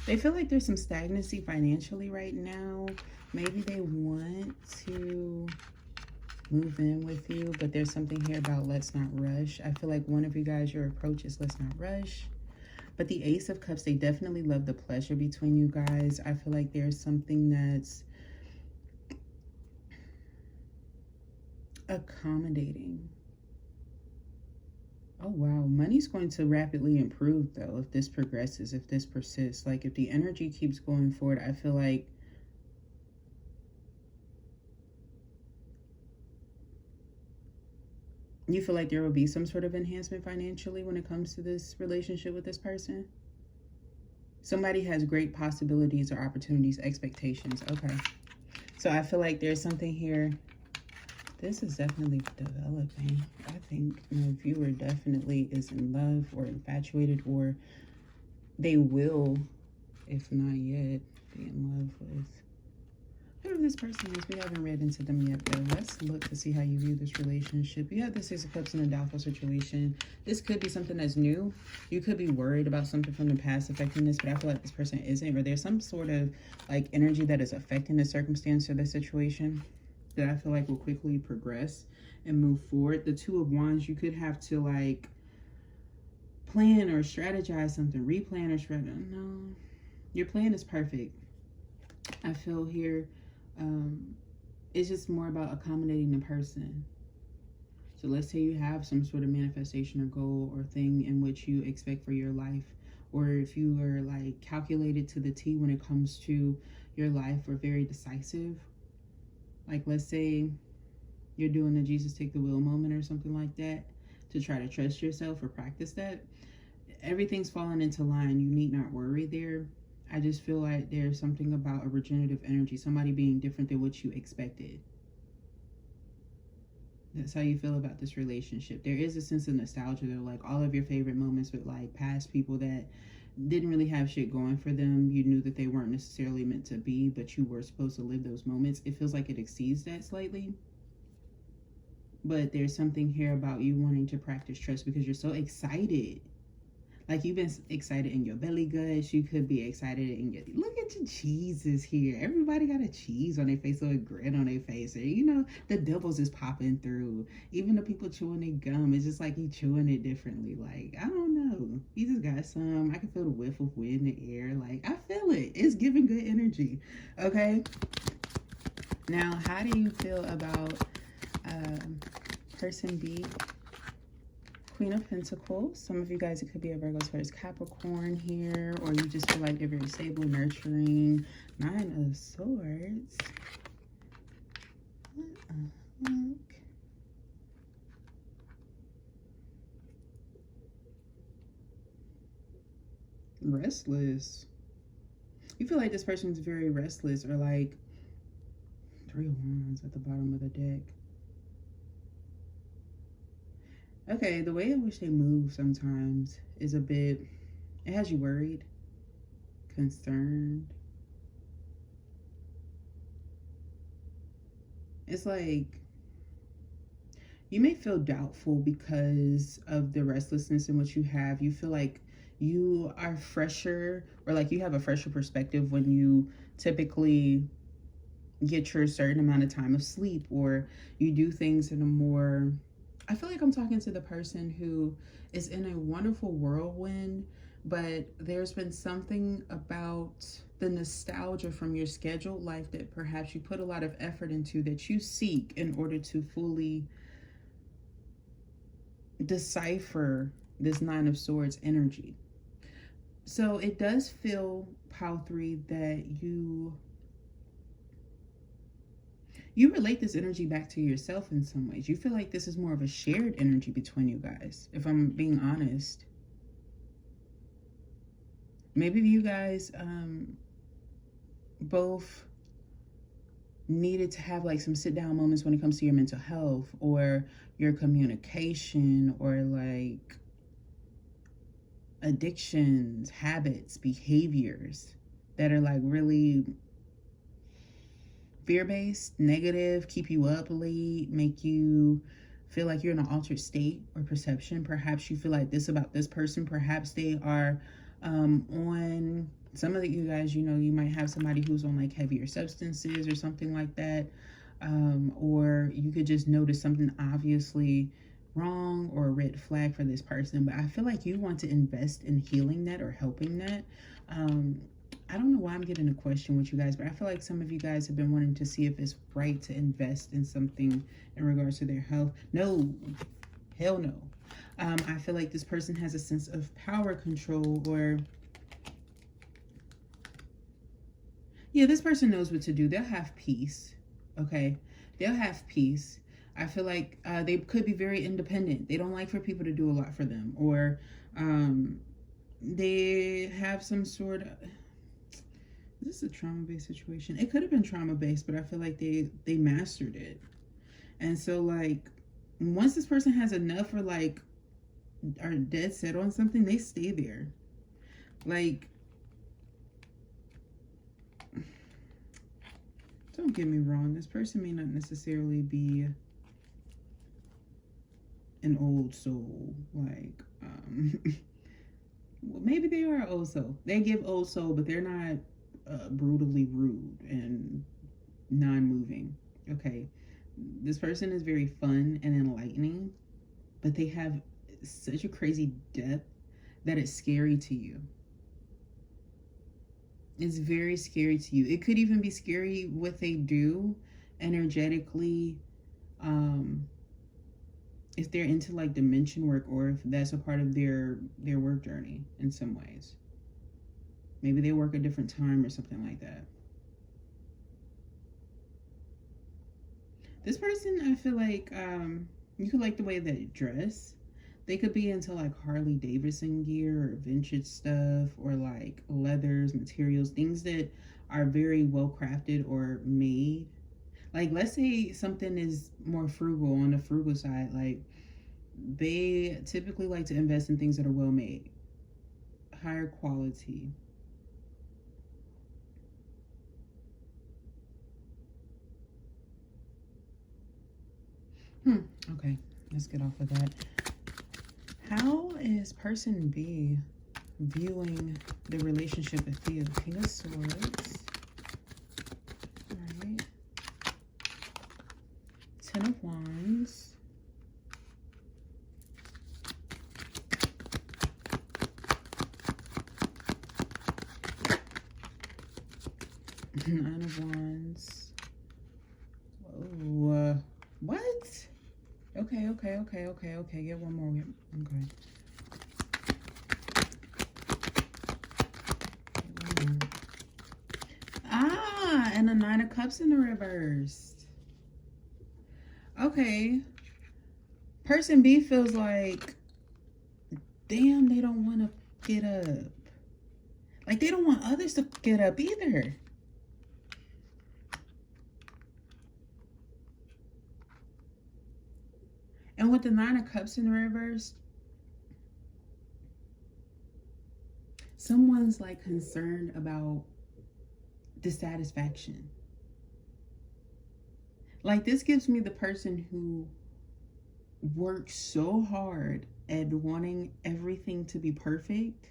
They feel like there's some stagnancy financially right now. Maybe they want to move in with you, but there's something here about let's not rush. I feel like one of you guys, your approach is let's not rush. But the Ace of Cups, they definitely love the pleasure between you guys. I feel like there's something that's accommodating. Oh wow, money's going to rapidly improve though if this progresses, if this persists. Like, if the energy keeps going forward, I feel like you feel like there will be some sort of enhancement financially when it comes to this relationship with this person. Somebody has great possibilities or opportunities, expectations. Okay, so I feel like there's something here. This is definitely developing. I think my viewer definitely is in love or infatuated, or they will, if not yet, be in love with whoever this person is. We haven't read into them yet, though. Let's look to see how you view this relationship. You have the Six of Cups in a doubtful situation. This could be something that's new. You could be worried about something from the past affecting this, but I feel like this person isn't, or there's some sort of like energy that is affecting the circumstance or the situation that I feel like will quickly progress and move forward. The Two of Wands, you could have to like plan or strategize something, replan or strategize. No, your plan is perfect. I feel here it's just more about accommodating the person. So let's say you have some sort of manifestation or goal or thing in which you expect for your life, or if you are like calculated to the T when it comes to your life, or very decisive. Like, let's say you're doing the Jesus take the wheel moment or something like that to try to trust yourself or practice that. Everything's falling into line. You need not worry there. I just feel like there's something about a regenerative energy, somebody being different than what you expected. That's how you feel about this relationship. There is a sense of nostalgia. They're like all of your favorite moments with like past people that didn't really have shit going for them. You knew that they weren't necessarily meant to be, but you were supposed to live those moments. It feels like it exceeds that slightly. But there's something here about you wanting to practice trust because you're so excited. Like you've been excited in your belly guts. You could be excited in your, look at your cheeses here. Everybody got a cheese on their face or a grin on their face. Or, you know, the dimples is popping through. Even the people chewing their gum, it's just like you chewing it differently. Like, I don't know. You just got some. I can feel the whiff of wind in the air. Like, I feel it. It's giving good energy. Okay? Now, how do you feel about person B? Queen of Pentacles. Some of you guys, it could be a Virgo, Taurus, Capricorn here, or you just feel like they're very stable, nurturing. Nine of Swords. What the heck? Restless. You feel like this person's very restless, or like Three of Wands at the bottom of the deck. Okay, the way in which they move sometimes is a bit, it has you worried, concerned. It's like you may feel doubtful because of the restlessness in which you have. You feel like you are fresher, or like you have a fresher perspective when you typically get your certain amount of time of sleep, or you do things in a more, I feel like I'm talking to the person who is in a wonderful whirlwind, but there's been something about the nostalgia from your scheduled life that perhaps you put a lot of effort into, that you seek in order to fully decipher this Nine of Swords energy. So it does feel, Pile 3, that you relate this energy back to yourself in some ways. You feel like this is more of a shared energy between you guys, if I'm being honest. Maybe you guys both needed to have like some sit down moments when it comes to your mental health or your communication, or like addictions, habits, behaviors that are like really fear-based, negative, keep you up late, make you feel like you're in an altered state or perception. Perhaps you feel like this about this person. Perhaps they are on, some of you guys, you know, you might have somebody who's on like heavier substances or something like that. Or you could just notice something obviously wrong or a red flag for this person. But I feel like you want to invest in healing that or helping that. I don't know why I'm getting a question with you guys, but I feel like some of you guys have been wanting to see if it's right to invest in something in regards to their health. No, hell no. I feel like this person has a sense of power control, or yeah, this person knows what to do. They'll have peace, okay? They'll have peace. I feel like they could be very independent. They don't like for people to do a lot for them, or they have some sort of, is this a trauma-based situation? It could have been trauma-based, but I feel like they mastered it. And so like once this person has enough, or like are dead set on something, they stay there. Like, don't get me wrong, this person may not necessarily be an old soul. Like, well, maybe they are old soul. They give old soul, but they're not brutally rude and non-moving. Okay, this person is very fun and enlightening, but they have such a crazy depth that it's scary to you. It's very scary to you. It could even be scary what they do energetically, if they're into like dimension work, or if that's a part of their work journey in some ways. Maybe they work a different time or something like that. This person, I feel like you could like the way they dress. They could be into like Harley Davidson gear or vintage stuff, or like leathers, materials, things that are very well crafted or made. Like, let's say something is more frugal, on the frugal side. Like, they typically like to invest in things that are well made, higher quality. Okay, let's get off of that. How is person B viewing the relationship with you? King of Swords. All right. Ten of Wands. Nine of Wands. Whoa. What? Okay. Get one more. Okay. Ah, and a Nine of Cups in the reverse. Okay. Person B feels like, damn, they don't want to get up. Like, they don't want others to get up either. And with the Nine of Cups in reverse, someone's like concerned about dissatisfaction. Like, this gives me the person who works so hard at wanting everything to be perfect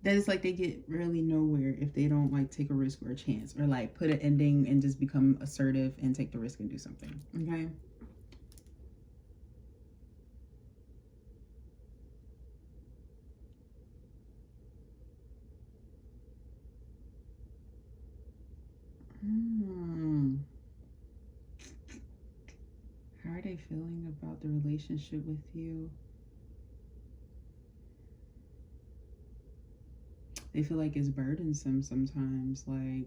that it's like they get really nowhere if they don't like take a risk or a chance, or like put an ending and just become assertive and take the risk and do something. Okay. How are they feeling about the relationship with you? They feel like it's burdensome sometimes. Like,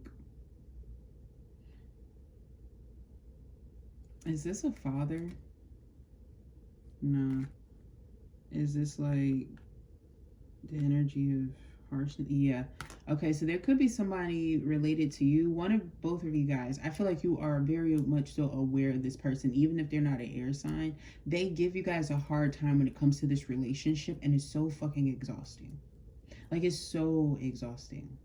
is this a father? No. Is this like the energy of harshness? Yeah. Okay, so there could be somebody related to you. One of both of you guys. I feel like you are very much so aware of this person, even if they're not an air sign. They give you guys a hard time when it comes to this relationship, and it's so fucking exhausting. Like, it's so exhausting.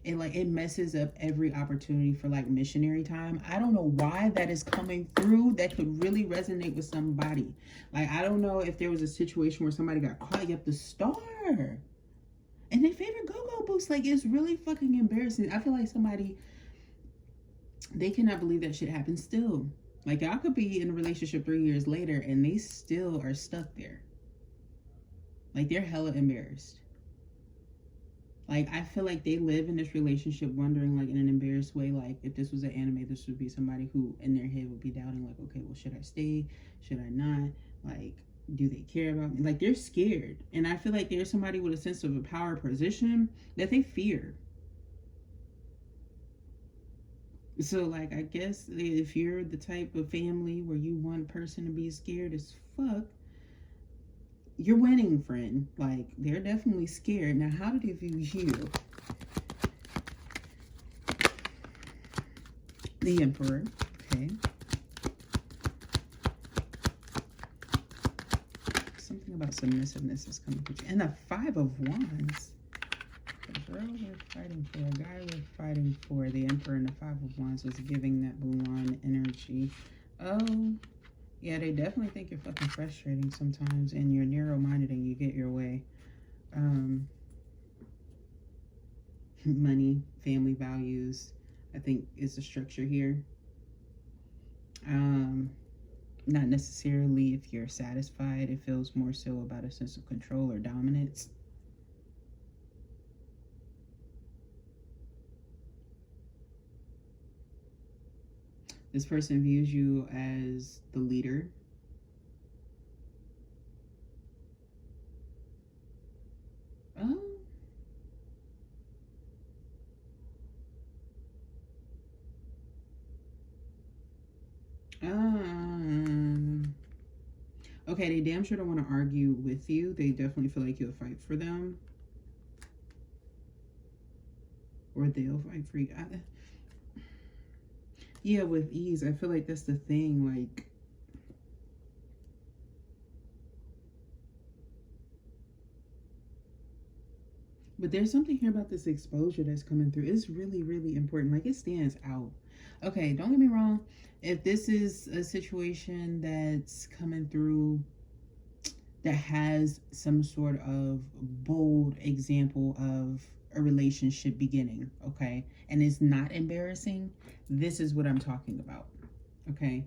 It messes up every opportunity for like missionary time. I don't know why that is coming through. That could really resonate with somebody. Like, I don't know if there was a situation where somebody got caught. You have the star and their favorite go-go boots. Like, it's really fucking embarrassing. I feel like somebody, they cannot believe that shit happened still. Like, y'all could be in a relationship 3 years later and they still are stuck there. Like, they're hella embarrassed. Like, I feel like they live in this relationship wondering, like, in an embarrassed way, like, if this was an anime, this would be somebody who in their head would be doubting, like, okay, well, should I stay? Should I not? Like, do they care about me? Like, they're scared. And I feel like there's somebody with a sense of a power position that they fear. So, like, I guess if you're the type of family where you want a person to be scared as fuck, you're winning, friend. Like, they're definitely scared. Now, how do they view you? The Emperor. Okay. Something about submissiveness is coming through. And the Five of Wands. The girl we're fighting for, a guy we're fighting for, the Emperor and the Five of Wands was giving that Mulan energy. Oh, yeah, they definitely think you're fucking frustrating sometimes, and you're narrow-minded and you get your way. Money, family values, I think is the structure here. Not necessarily if you're satisfied. It feels more so about a sense of control or dominance. This person views you as the leader. Oh. Okay, they damn sure don't want to argue with you. They definitely feel like you'll fight for them. Or they'll fight for you. Yeah, with ease. I feel like that's the thing. Like, but there's something here about this exposure that's coming through. It's really, really important. Like, it stands out. Okay, don't get me wrong. If this is a situation that's coming through that has some sort of bold example of a relationship beginning, okay, and it's not embarrassing, this is what I'm talking about, okay?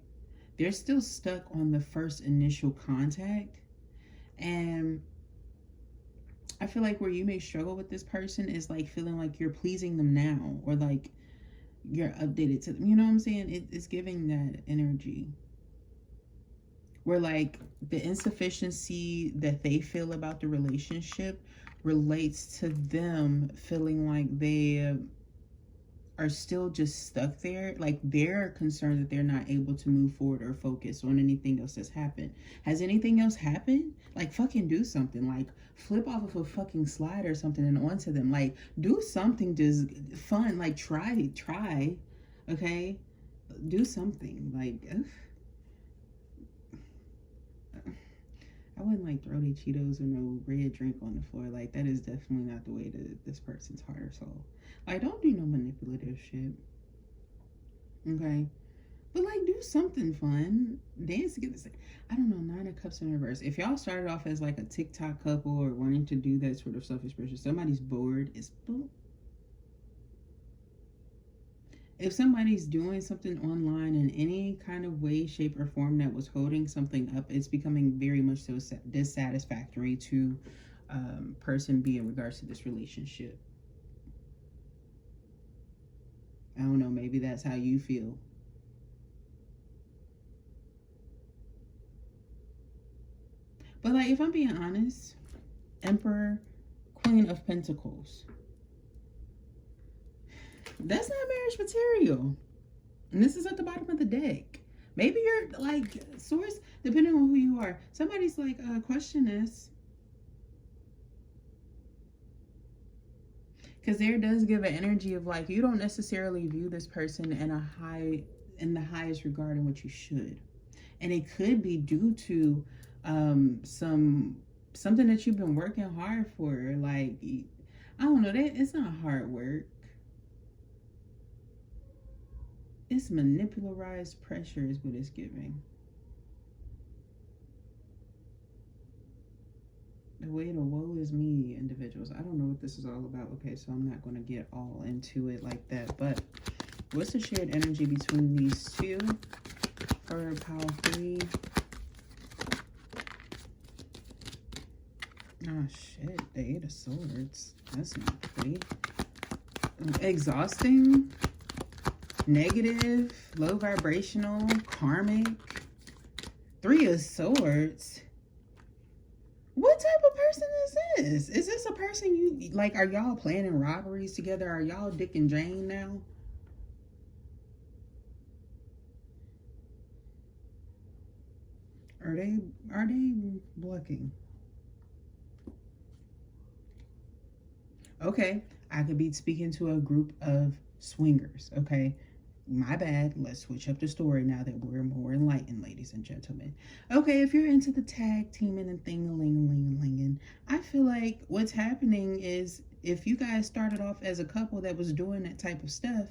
They're still stuck on the first initial contact, and I feel like where you may struggle with this person is like feeling like you're pleasing them now, or like you're updated to them. You know what I'm saying? It's giving that energy where like the insufficiency that they feel about the relationship relates to them feeling like they are still just stuck there. Like they're concerned that they're not able to move forward or focus on anything else that's happened. Has anything else happened? Like fucking do something. Like flip off of a fucking slide or something and onto them. Like do something just fun. Like try. Okay? Do something. Like I wouldn't like throw the Cheetos or no red drink on the floor. Like that is definitely not the way to this person's heart or soul. Like don't do no manipulative shit. Okay. But like do something fun. Dance together. I don't know, 9 of Cups in reverse. If y'all started off as like a TikTok couple or wanting to do that sort of self-expression, somebody's bored. It's boom. If somebody's doing something online in any kind of way, shape, or form that was holding something up, it's becoming very much so dissatisfactory to person B in regards to this relationship. I don't know, maybe that's how you feel. But like, if I'm being honest, Emperor, Queen of Pentacles, that's not marriage material. And this is at the bottom of the deck. Maybe you're like, source, depending on who you are, somebody's like, question this. Because there does give an energy of like, you don't necessarily view this person in the highest regard in what you should. And it could be due to something that you've been working hard for. Like, I don't know, that it's not hard work. It's manipularized pressure is what it's giving. The way the woe is me individuals. I don't know what this is all about. Okay, so I'm not going to get all into it like that. But what's the shared energy between these two for pile 3? Oh shit, the 8 of Swords. That's not pretty. Exhausting, negative, low vibrational, karmic. 3 of Swords. What type of person is this? Is this a person you like? Are y'all planning robberies together? Are y'all Dick and Jane now? Are they blocking? Okay, I could be speaking to a group of swingers. Okay, my bad. Let's switch up the story now that we're more enlightened, ladies and gentlemen. Okay, if you're into the tag teaming and thing-a-ling-a-ling-a-linging, I feel like what's happening is if you guys started off as a couple that was doing that type of stuff,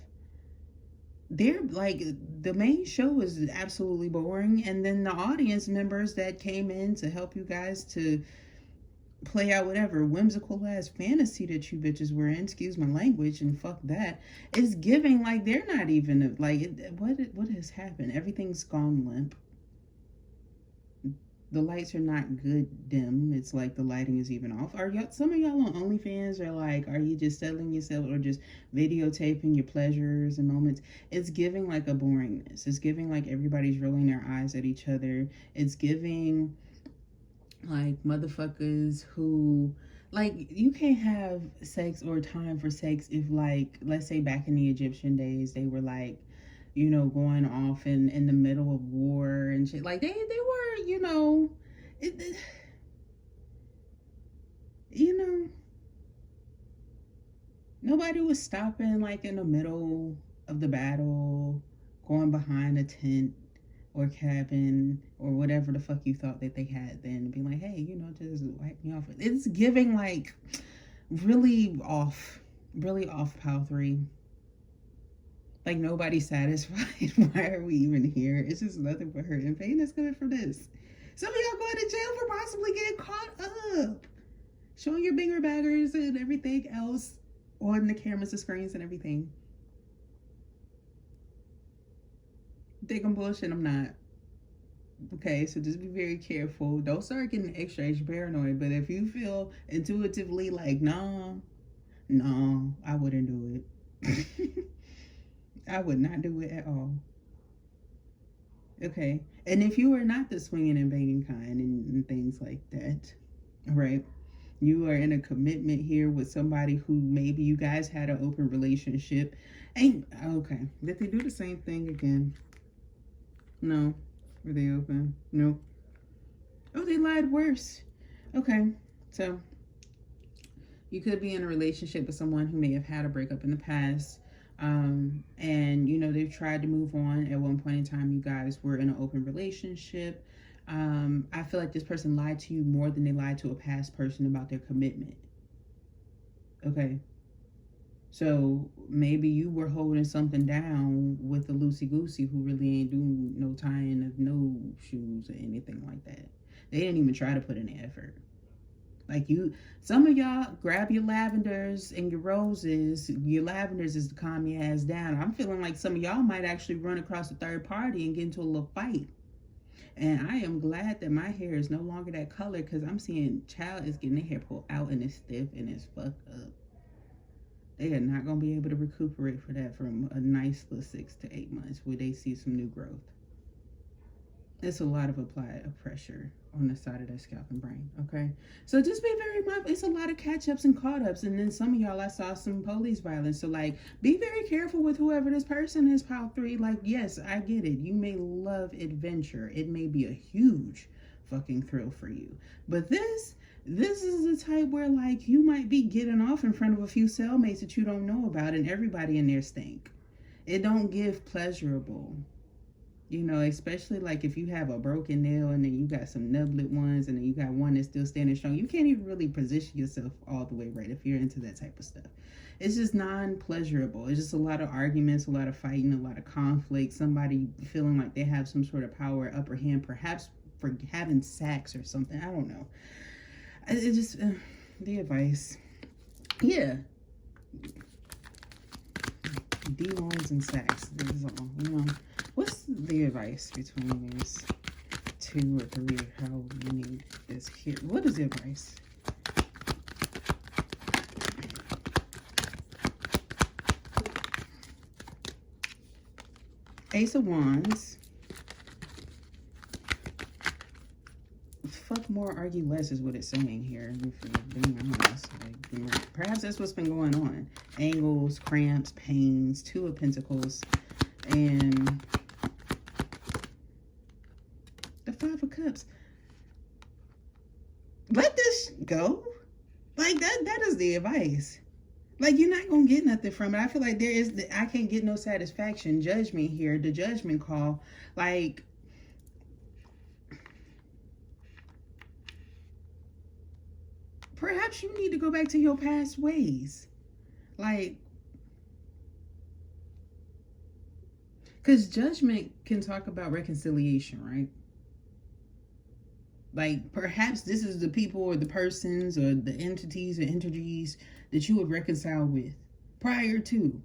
they're like, the main show was absolutely boring, and then the audience members that came in to help you guys to play out whatever whimsical ass fantasy that you bitches were in, excuse my language, and fuck that, is giving like they're not even like, what has happened? Everything's gone limp. The lights are not good dim. It's like the lighting is even off. Are y'all, some of y'all on OnlyFans, or like, are you just settling yourself or just videotaping your pleasures and moments? It's giving like a boringness. It's giving like everybody's rolling their eyes at each other. It's giving like motherfuckers who, like, you can't have sex or time for sex if, like, let's say back in the Egyptian days, they were like, you know, going off in the middle of war and shit. Like they were, you know, you know, nobody was stopping like in the middle of the battle, going behind a tent or cabin or whatever the fuck you thought that they had then and be like, hey, you know, just wipe me off. It's giving like really off pile 3. Like, nobody's satisfied. Why are we even here? It's just nothing but hurt and pain that's coming from this. Some of y'all going to jail for possibly getting caught up, showing your bigger baggers and everything else on the cameras, the screens, and everything. Think I'm bullshit? I'm not. Okay, so just be very careful. Don't start getting extra paranoid. But if you feel intuitively like, no, I wouldn't do it. I would not do it at all. Okay, and if you are not the swinging and banging kind and things like that, right? You are in a commitment here with somebody who maybe you guys had an open relationship. Ain't okay. Did they do the same thing again? No. Were they open? Nope. Oh, they lied worse. Okay, so you could be in a relationship with someone who may have had a breakup in the past. And you know, they've tried to move on. At one point in time, you guys were in an open relationship. I feel like this person lied to you more than they lied to a past person about their commitment. Okay. So maybe you were holding something down with a loosey-goosey who really ain't doing no tying of no shoes or anything like that. They didn't even try to put in the effort. Like some of y'all grab your lavenders and your roses. Your lavenders is to calm your ass down. I'm feeling like some of y'all might actually run across a third party and get into a little fight. And I am glad that my hair is no longer that color, because I'm seeing child is getting their hair pulled out and it's stiff and it's fucked up. They are not going to be able to recuperate for that from a nice little 6 to 8 months where they see some new growth. It's a lot of applied pressure on the side of their scalp and brain, okay? So just be very mindful. It's a lot of catch-ups and caught-ups. And then some of y'all, I saw some police violence. So, like, be very careful with whoever this person is, pile 3. Like, yes, I get it. You may love adventure. It may be a huge fucking thrill for you. But this is the type where, like, you might be getting off in front of a few cellmates that you don't know about, and everybody in there stink. It don't give pleasurable. You know, especially like if you have a broken nail and then you got some nublet ones and then you got one that's still standing strong. You can't even really position yourself all the way right if you're into that type of stuff. It's just non-pleasurable. It's just a lot of arguments, a lot of fighting, a lot of conflict. Somebody feeling like they have some sort of power, upper hand, perhaps for having sex or something. I don't know. It just, the advice. Yeah. D-loans and sex. This is all, you know. What's the advice between these 2 or 3 of how you need this here? What is the advice? Ace of Wands. Fuck more, argue less is what it's saying here. If you're being honest. Like, perhaps that's what's been going on. Angles, cramps, pains, 2 of Pentacles, and the 5 of Cups. Let this go. Like, that is the advice. Like, you're not gonna get nothing from it. I feel like I can't get no satisfaction. Judgment here, the judgment call. Like, perhaps you need to go back to your past ways. Like, because judgment can talk about reconciliation, right? Like, perhaps this is the people or the persons or the entities or energies that you would reconcile with prior to.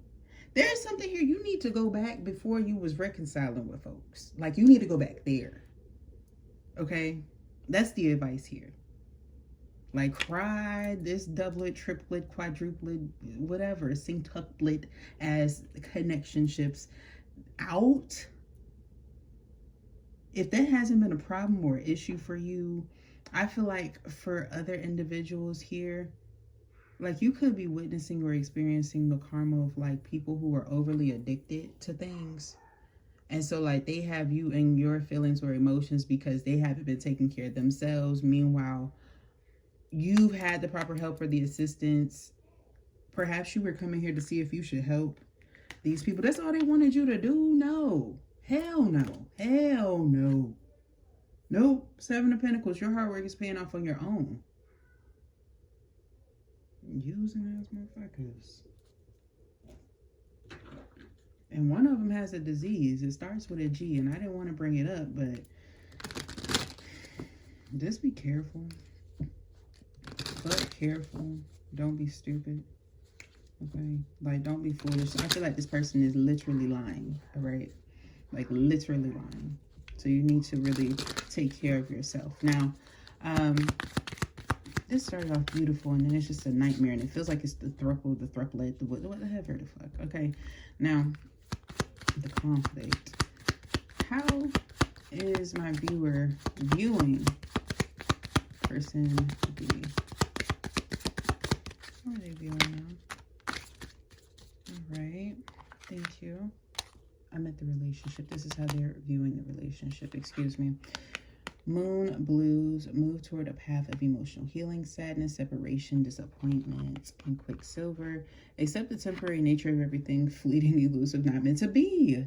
There's something here. You need to go back before you was reconciling with folks. Like, you need to go back there. Okay? That's the advice here. Like, cry this doublet, triplet, quadruplet, whatever, singtuplet as connectionships out. If that hasn't been a problem or issue for you, I feel like for other individuals here, like, you could be witnessing or experiencing the karma of like people who are overly addicted to things. And so like they have you in your feelings or emotions because they haven't been taking care of themselves. Meanwhile, you've had the proper help or the assistance. Perhaps you were coming here to see if you should help. These people, that's all they wanted you to do? No. Hell no. Hell no. Nope. Seven of Pentacles. Your hard work is paying off on your own. Using those motherfuckers. And one of them has a disease. It starts with a G, and I didn't want to bring it up, but just be careful. But careful. Don't be stupid. Okay? Like, don't be foolish. I feel like this person is literally lying. All right? Like, literally lying. So you need to really take care of yourself. Now, this started off beautiful, and then it's just a nightmare, and it feels like it's the thruple, the thruplet, the whatever the fuck. Okay? Now, the conflict. How is my viewer viewing person B? What are they viewing now? All right. Thank you. I'm at the relationship. This is how they're viewing the relationship. Excuse me. Moon blues, move toward a path of emotional healing, sadness, separation, disappointment, and Quicksilver. Accept the temporary nature of everything, fleeting, elusive, not meant to be.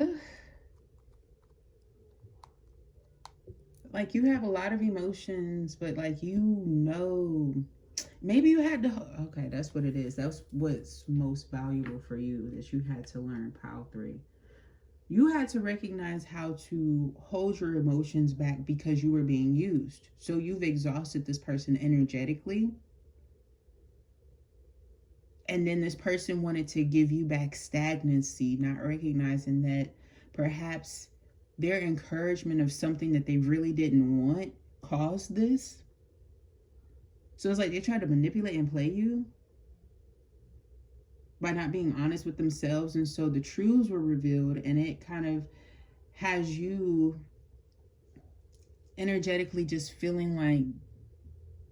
Ugh. Like, you have a lot of emotions, but like, you know, maybe you had to, okay, that's what it is. That's what's most valuable for you, that you had to learn, Pile 3. You had to recognize how to hold your emotions back because you were being used. So you've exhausted this person energetically. And then this person wanted to give you back stagnancy, not recognizing that perhaps their encouragement of something that they really didn't want caused this. So it's like they tried to manipulate and play you by not being honest with themselves. And so the truths were revealed, and it kind of has you energetically just feeling like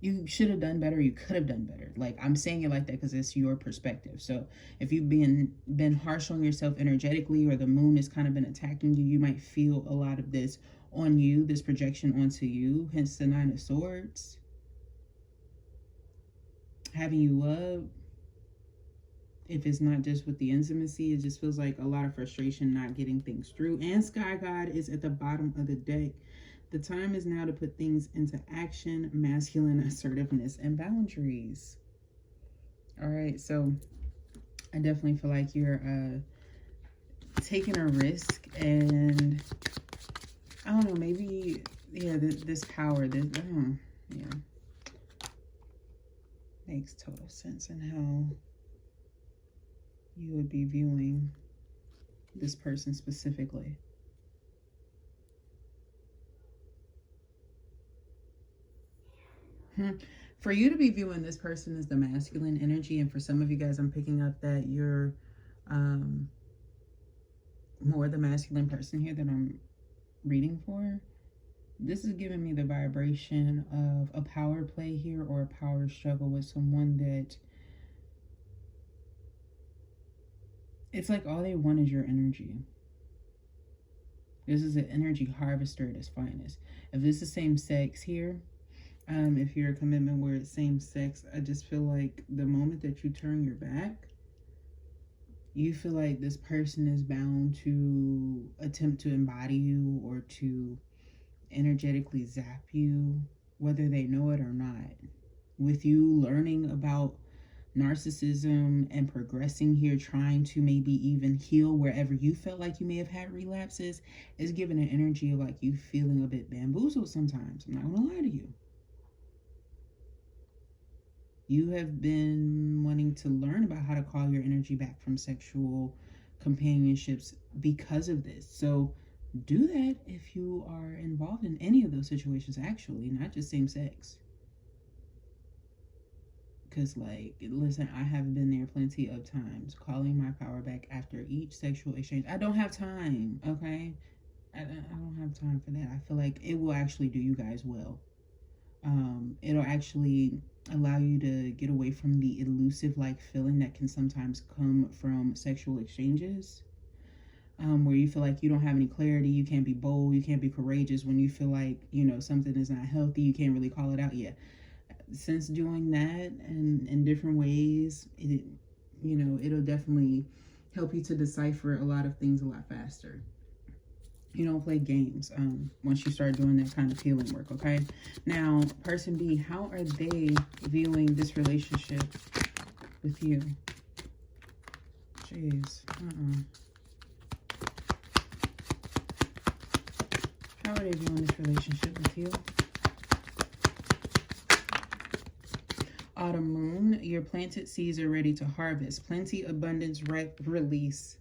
you should have done better, you could have done better. Like, I'm saying it like that because it's your perspective. So if you've been harsh on yourself energetically, or the moon has kind of been attacking you, you might feel a lot of this on you, this projection onto you, hence the 9 of Swords. Having you up. If it's not just with the intimacy, it just feels like a lot of frustration not getting things through. And Sky God is at the bottom of the deck. The time is now to put things into action, masculine assertiveness and boundaries. All right, so I definitely feel like you're taking a risk, and I don't know, maybe, yeah, this power, yeah, makes total sense in how you would be viewing this person specifically. For you to be viewing this person as the masculine energy, and for some of you guys, I'm picking up that you're more the masculine person here that I'm reading for. This is giving me the vibration of a power play here, or a power struggle with someone that it's like all they want is your energy. This is an energy harvester at its finest. If this is same sex here, if you're a commitment where it's same sex, I just feel like the moment that you turn your back, you feel like this person is bound to attempt to embody you, or to energetically zap you, whether they know it or not. With you learning about narcissism and progressing here, trying to maybe even heal wherever you felt like you may have had relapses, is giving an energy of like you feeling a bit bamboozled sometimes. I'm not gonna lie to you. You have been wanting to learn about how to call your energy back from sexual companionships because of this. So do that if you are involved in any of those situations, actually, not just same sex. Because, like, listen, I have been there plenty of times, calling my power back after each sexual exchange. I don't have time, okay? I don't have time for that. I feel like it will actually do you guys well. It'll actually allow you to get away from the elusive, like, feeling that can sometimes come from sexual exchanges. where you feel like you don't have any clarity, you can't be bold, you can't be courageous when you feel like, you know, something is not healthy, you can't really call it out yet. Since doing that and in different ways, it, you know, it'll definitely help you to decipher a lot of things a lot faster. You don't play games once you start doing that kind of healing work, okay? Now, person B, how are they viewing this relationship with you? Jeez. How are they viewing this relationship with you? Autumn moon, your planted seeds are ready to harvest. Plenty, abundance, release.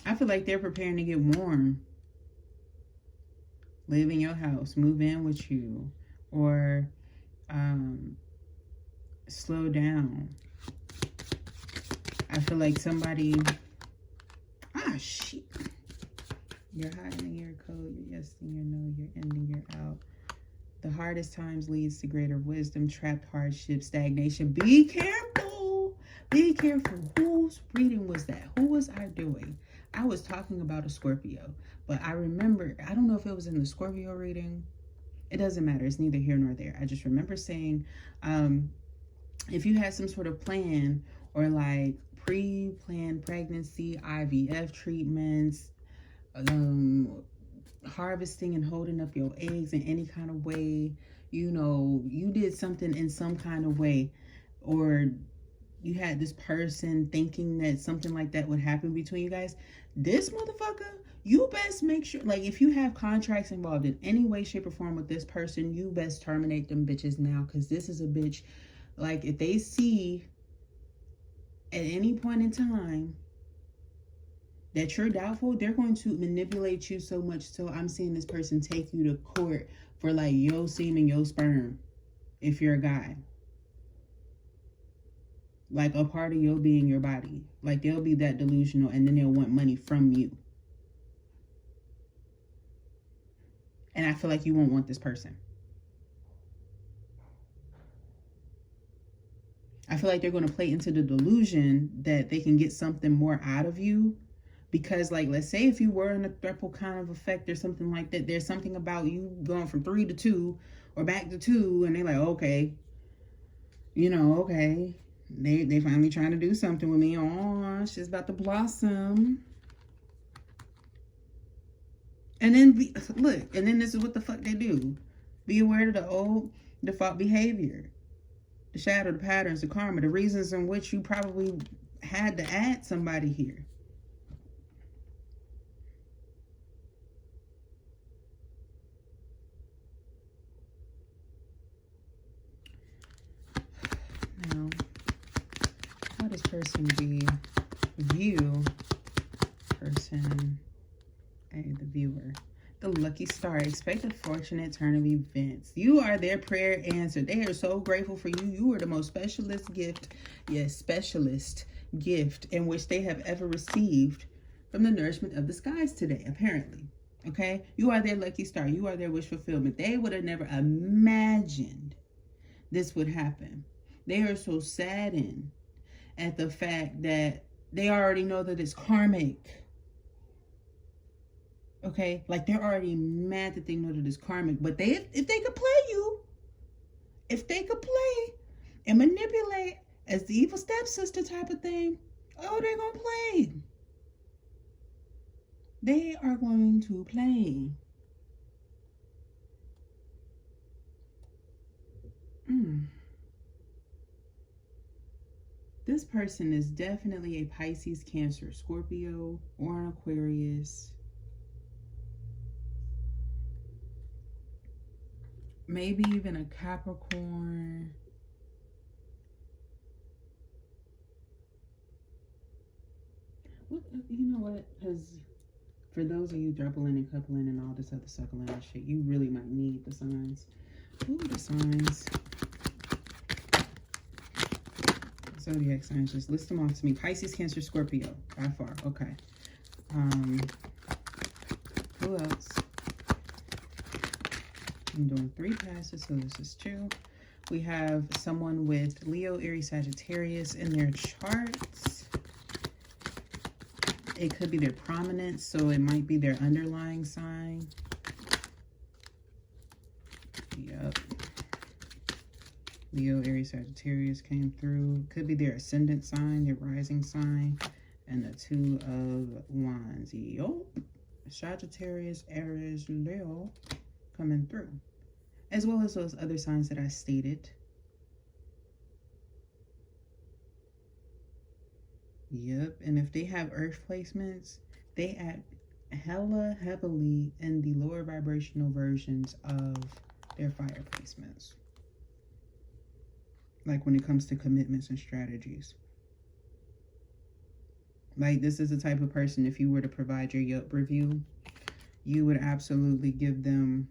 I feel like they're preparing to get warm. Live in your house, move in with you, or slow down. I feel like somebody, shit. You're hiding your code, you're yes and your no, you're ending your out. The hardest times leads to greater wisdom, trapped hardship, stagnation. Be careful. Be careful. Whose reading was that? Who was I doing? I was talking about a Scorpio, but I remember, I don't know if it was in the Scorpio reading. It doesn't matter. It's neither here nor there. I just remember saying, if you had some sort of plan or like pre-planned pregnancy, IVF treatments, harvesting and holding up your eggs in any kind of way, you know, you did something in some kind of way, or you had this person thinking that something like that would happen between you guys, this motherfucker, you best make sure, like, if you have contracts involved in any way, shape, or form with this person, you best terminate them bitches now, because this is a bitch. Like, if they see at any point in time that you're doubtful, they're going to manipulate you so much so I'm seeing this person take you to court for like your semen, your sperm, if you're a guy. Like a part of your being your body. Like they'll be that delusional and then they'll want money from you. And I feel like you won't want this person. I feel like they're going to play into the delusion that they can get something more out of you. Because, like, let's say if you were in a triple kind of effect or something like that, there's something about you going from 3 to 2 or back to 2, and they're like, okay, you know, okay, they finally trying to do something with me. Oh, she's about to blossom. And then, look, and then this is what the fuck they do. Be aware of the old default behavior, the shadow, the patterns, the karma, the reasons in which you probably had to add somebody here. Now, how does person B view person A, the viewer? The lucky star. Expect a fortunate turn of events. You are their prayer answered. They are so grateful for you. You are the most specialist gift, yes, specialist gift in which they have ever received from the nourishment of the skies today, apparently. Okay? You are their lucky star. You are their wish fulfillment. They would have never imagined this would happen. They are so saddened at the fact that they already know that it's karmic. Okay, like they're already mad that they know that it's karmic, but if they could play you, if they could play and manipulate as the evil stepsister type of thing, oh, they're gonna play. They are going to play. This person is definitely a Pisces, Cancer, Scorpio, or an Aquarius. Maybe even a Capricorn. Well, you know what? Because for those of you doubling and coupling and all this other suckling and shit, you really might need the signs. Ooh, the signs. Zodiac signs. Just list them off to me. Pisces, Cancer, Scorpio. By far. Okay. Who else? I'm doing 3 passes, so this is 2. We have someone with Leo, Aries, Sagittarius in their charts. It could be their prominence, so it might be their underlying sign. Yep. Leo, Aries, Sagittarius came through. Could be their ascendant sign, their rising sign. And the Two of Wands. Yup. Sagittarius, Aries, Leo coming through. As well as those other signs that I stated. Yep. And if they have earth placements, they act hella heavily in the lower vibrational versions of their fire placements. Like when it comes to commitments and strategies. Like this is the type of person, if you were to provide your Yelp review, you would absolutely give them,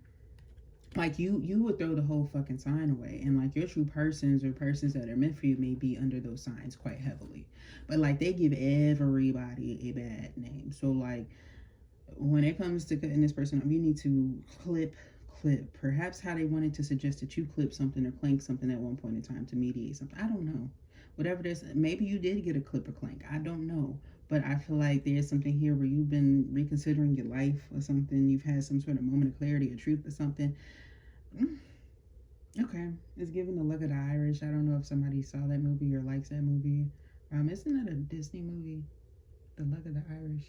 like you would throw the whole fucking sign away. And like your true persons or persons that are meant for you may be under those signs quite heavily. But like they give everybody a bad name. So like when it comes to cutting this person up, you need to clip. Perhaps how they wanted to suggest that you clip something or clank something at one point in time to mediate something. I don't know. Whatever this, maybe you did get a clip or clank. I don't know. But I feel like there's something here where you've been reconsidering your life or something. You've had some sort of moment of clarity or truth or something. Okay. It's giving the Luck of the Irish. I don't know if somebody saw that movie or likes that movie. Isn't that a Disney movie? The Luck of the Irish.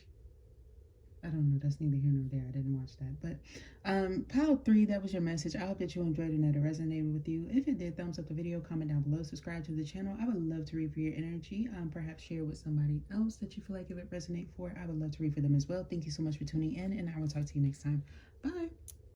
I don't know. That's neither here nor there. I didn't watch that. But pile 3, that was your message. I hope that you enjoyed it and that it resonated with you. If it did, thumbs up the video, comment down below, subscribe to the channel. I would love to read for your energy. Perhaps share with somebody else that you feel like it would resonate for. I would love to read for them as well. Thank you so much for tuning in, and I will talk to you next time. Bye.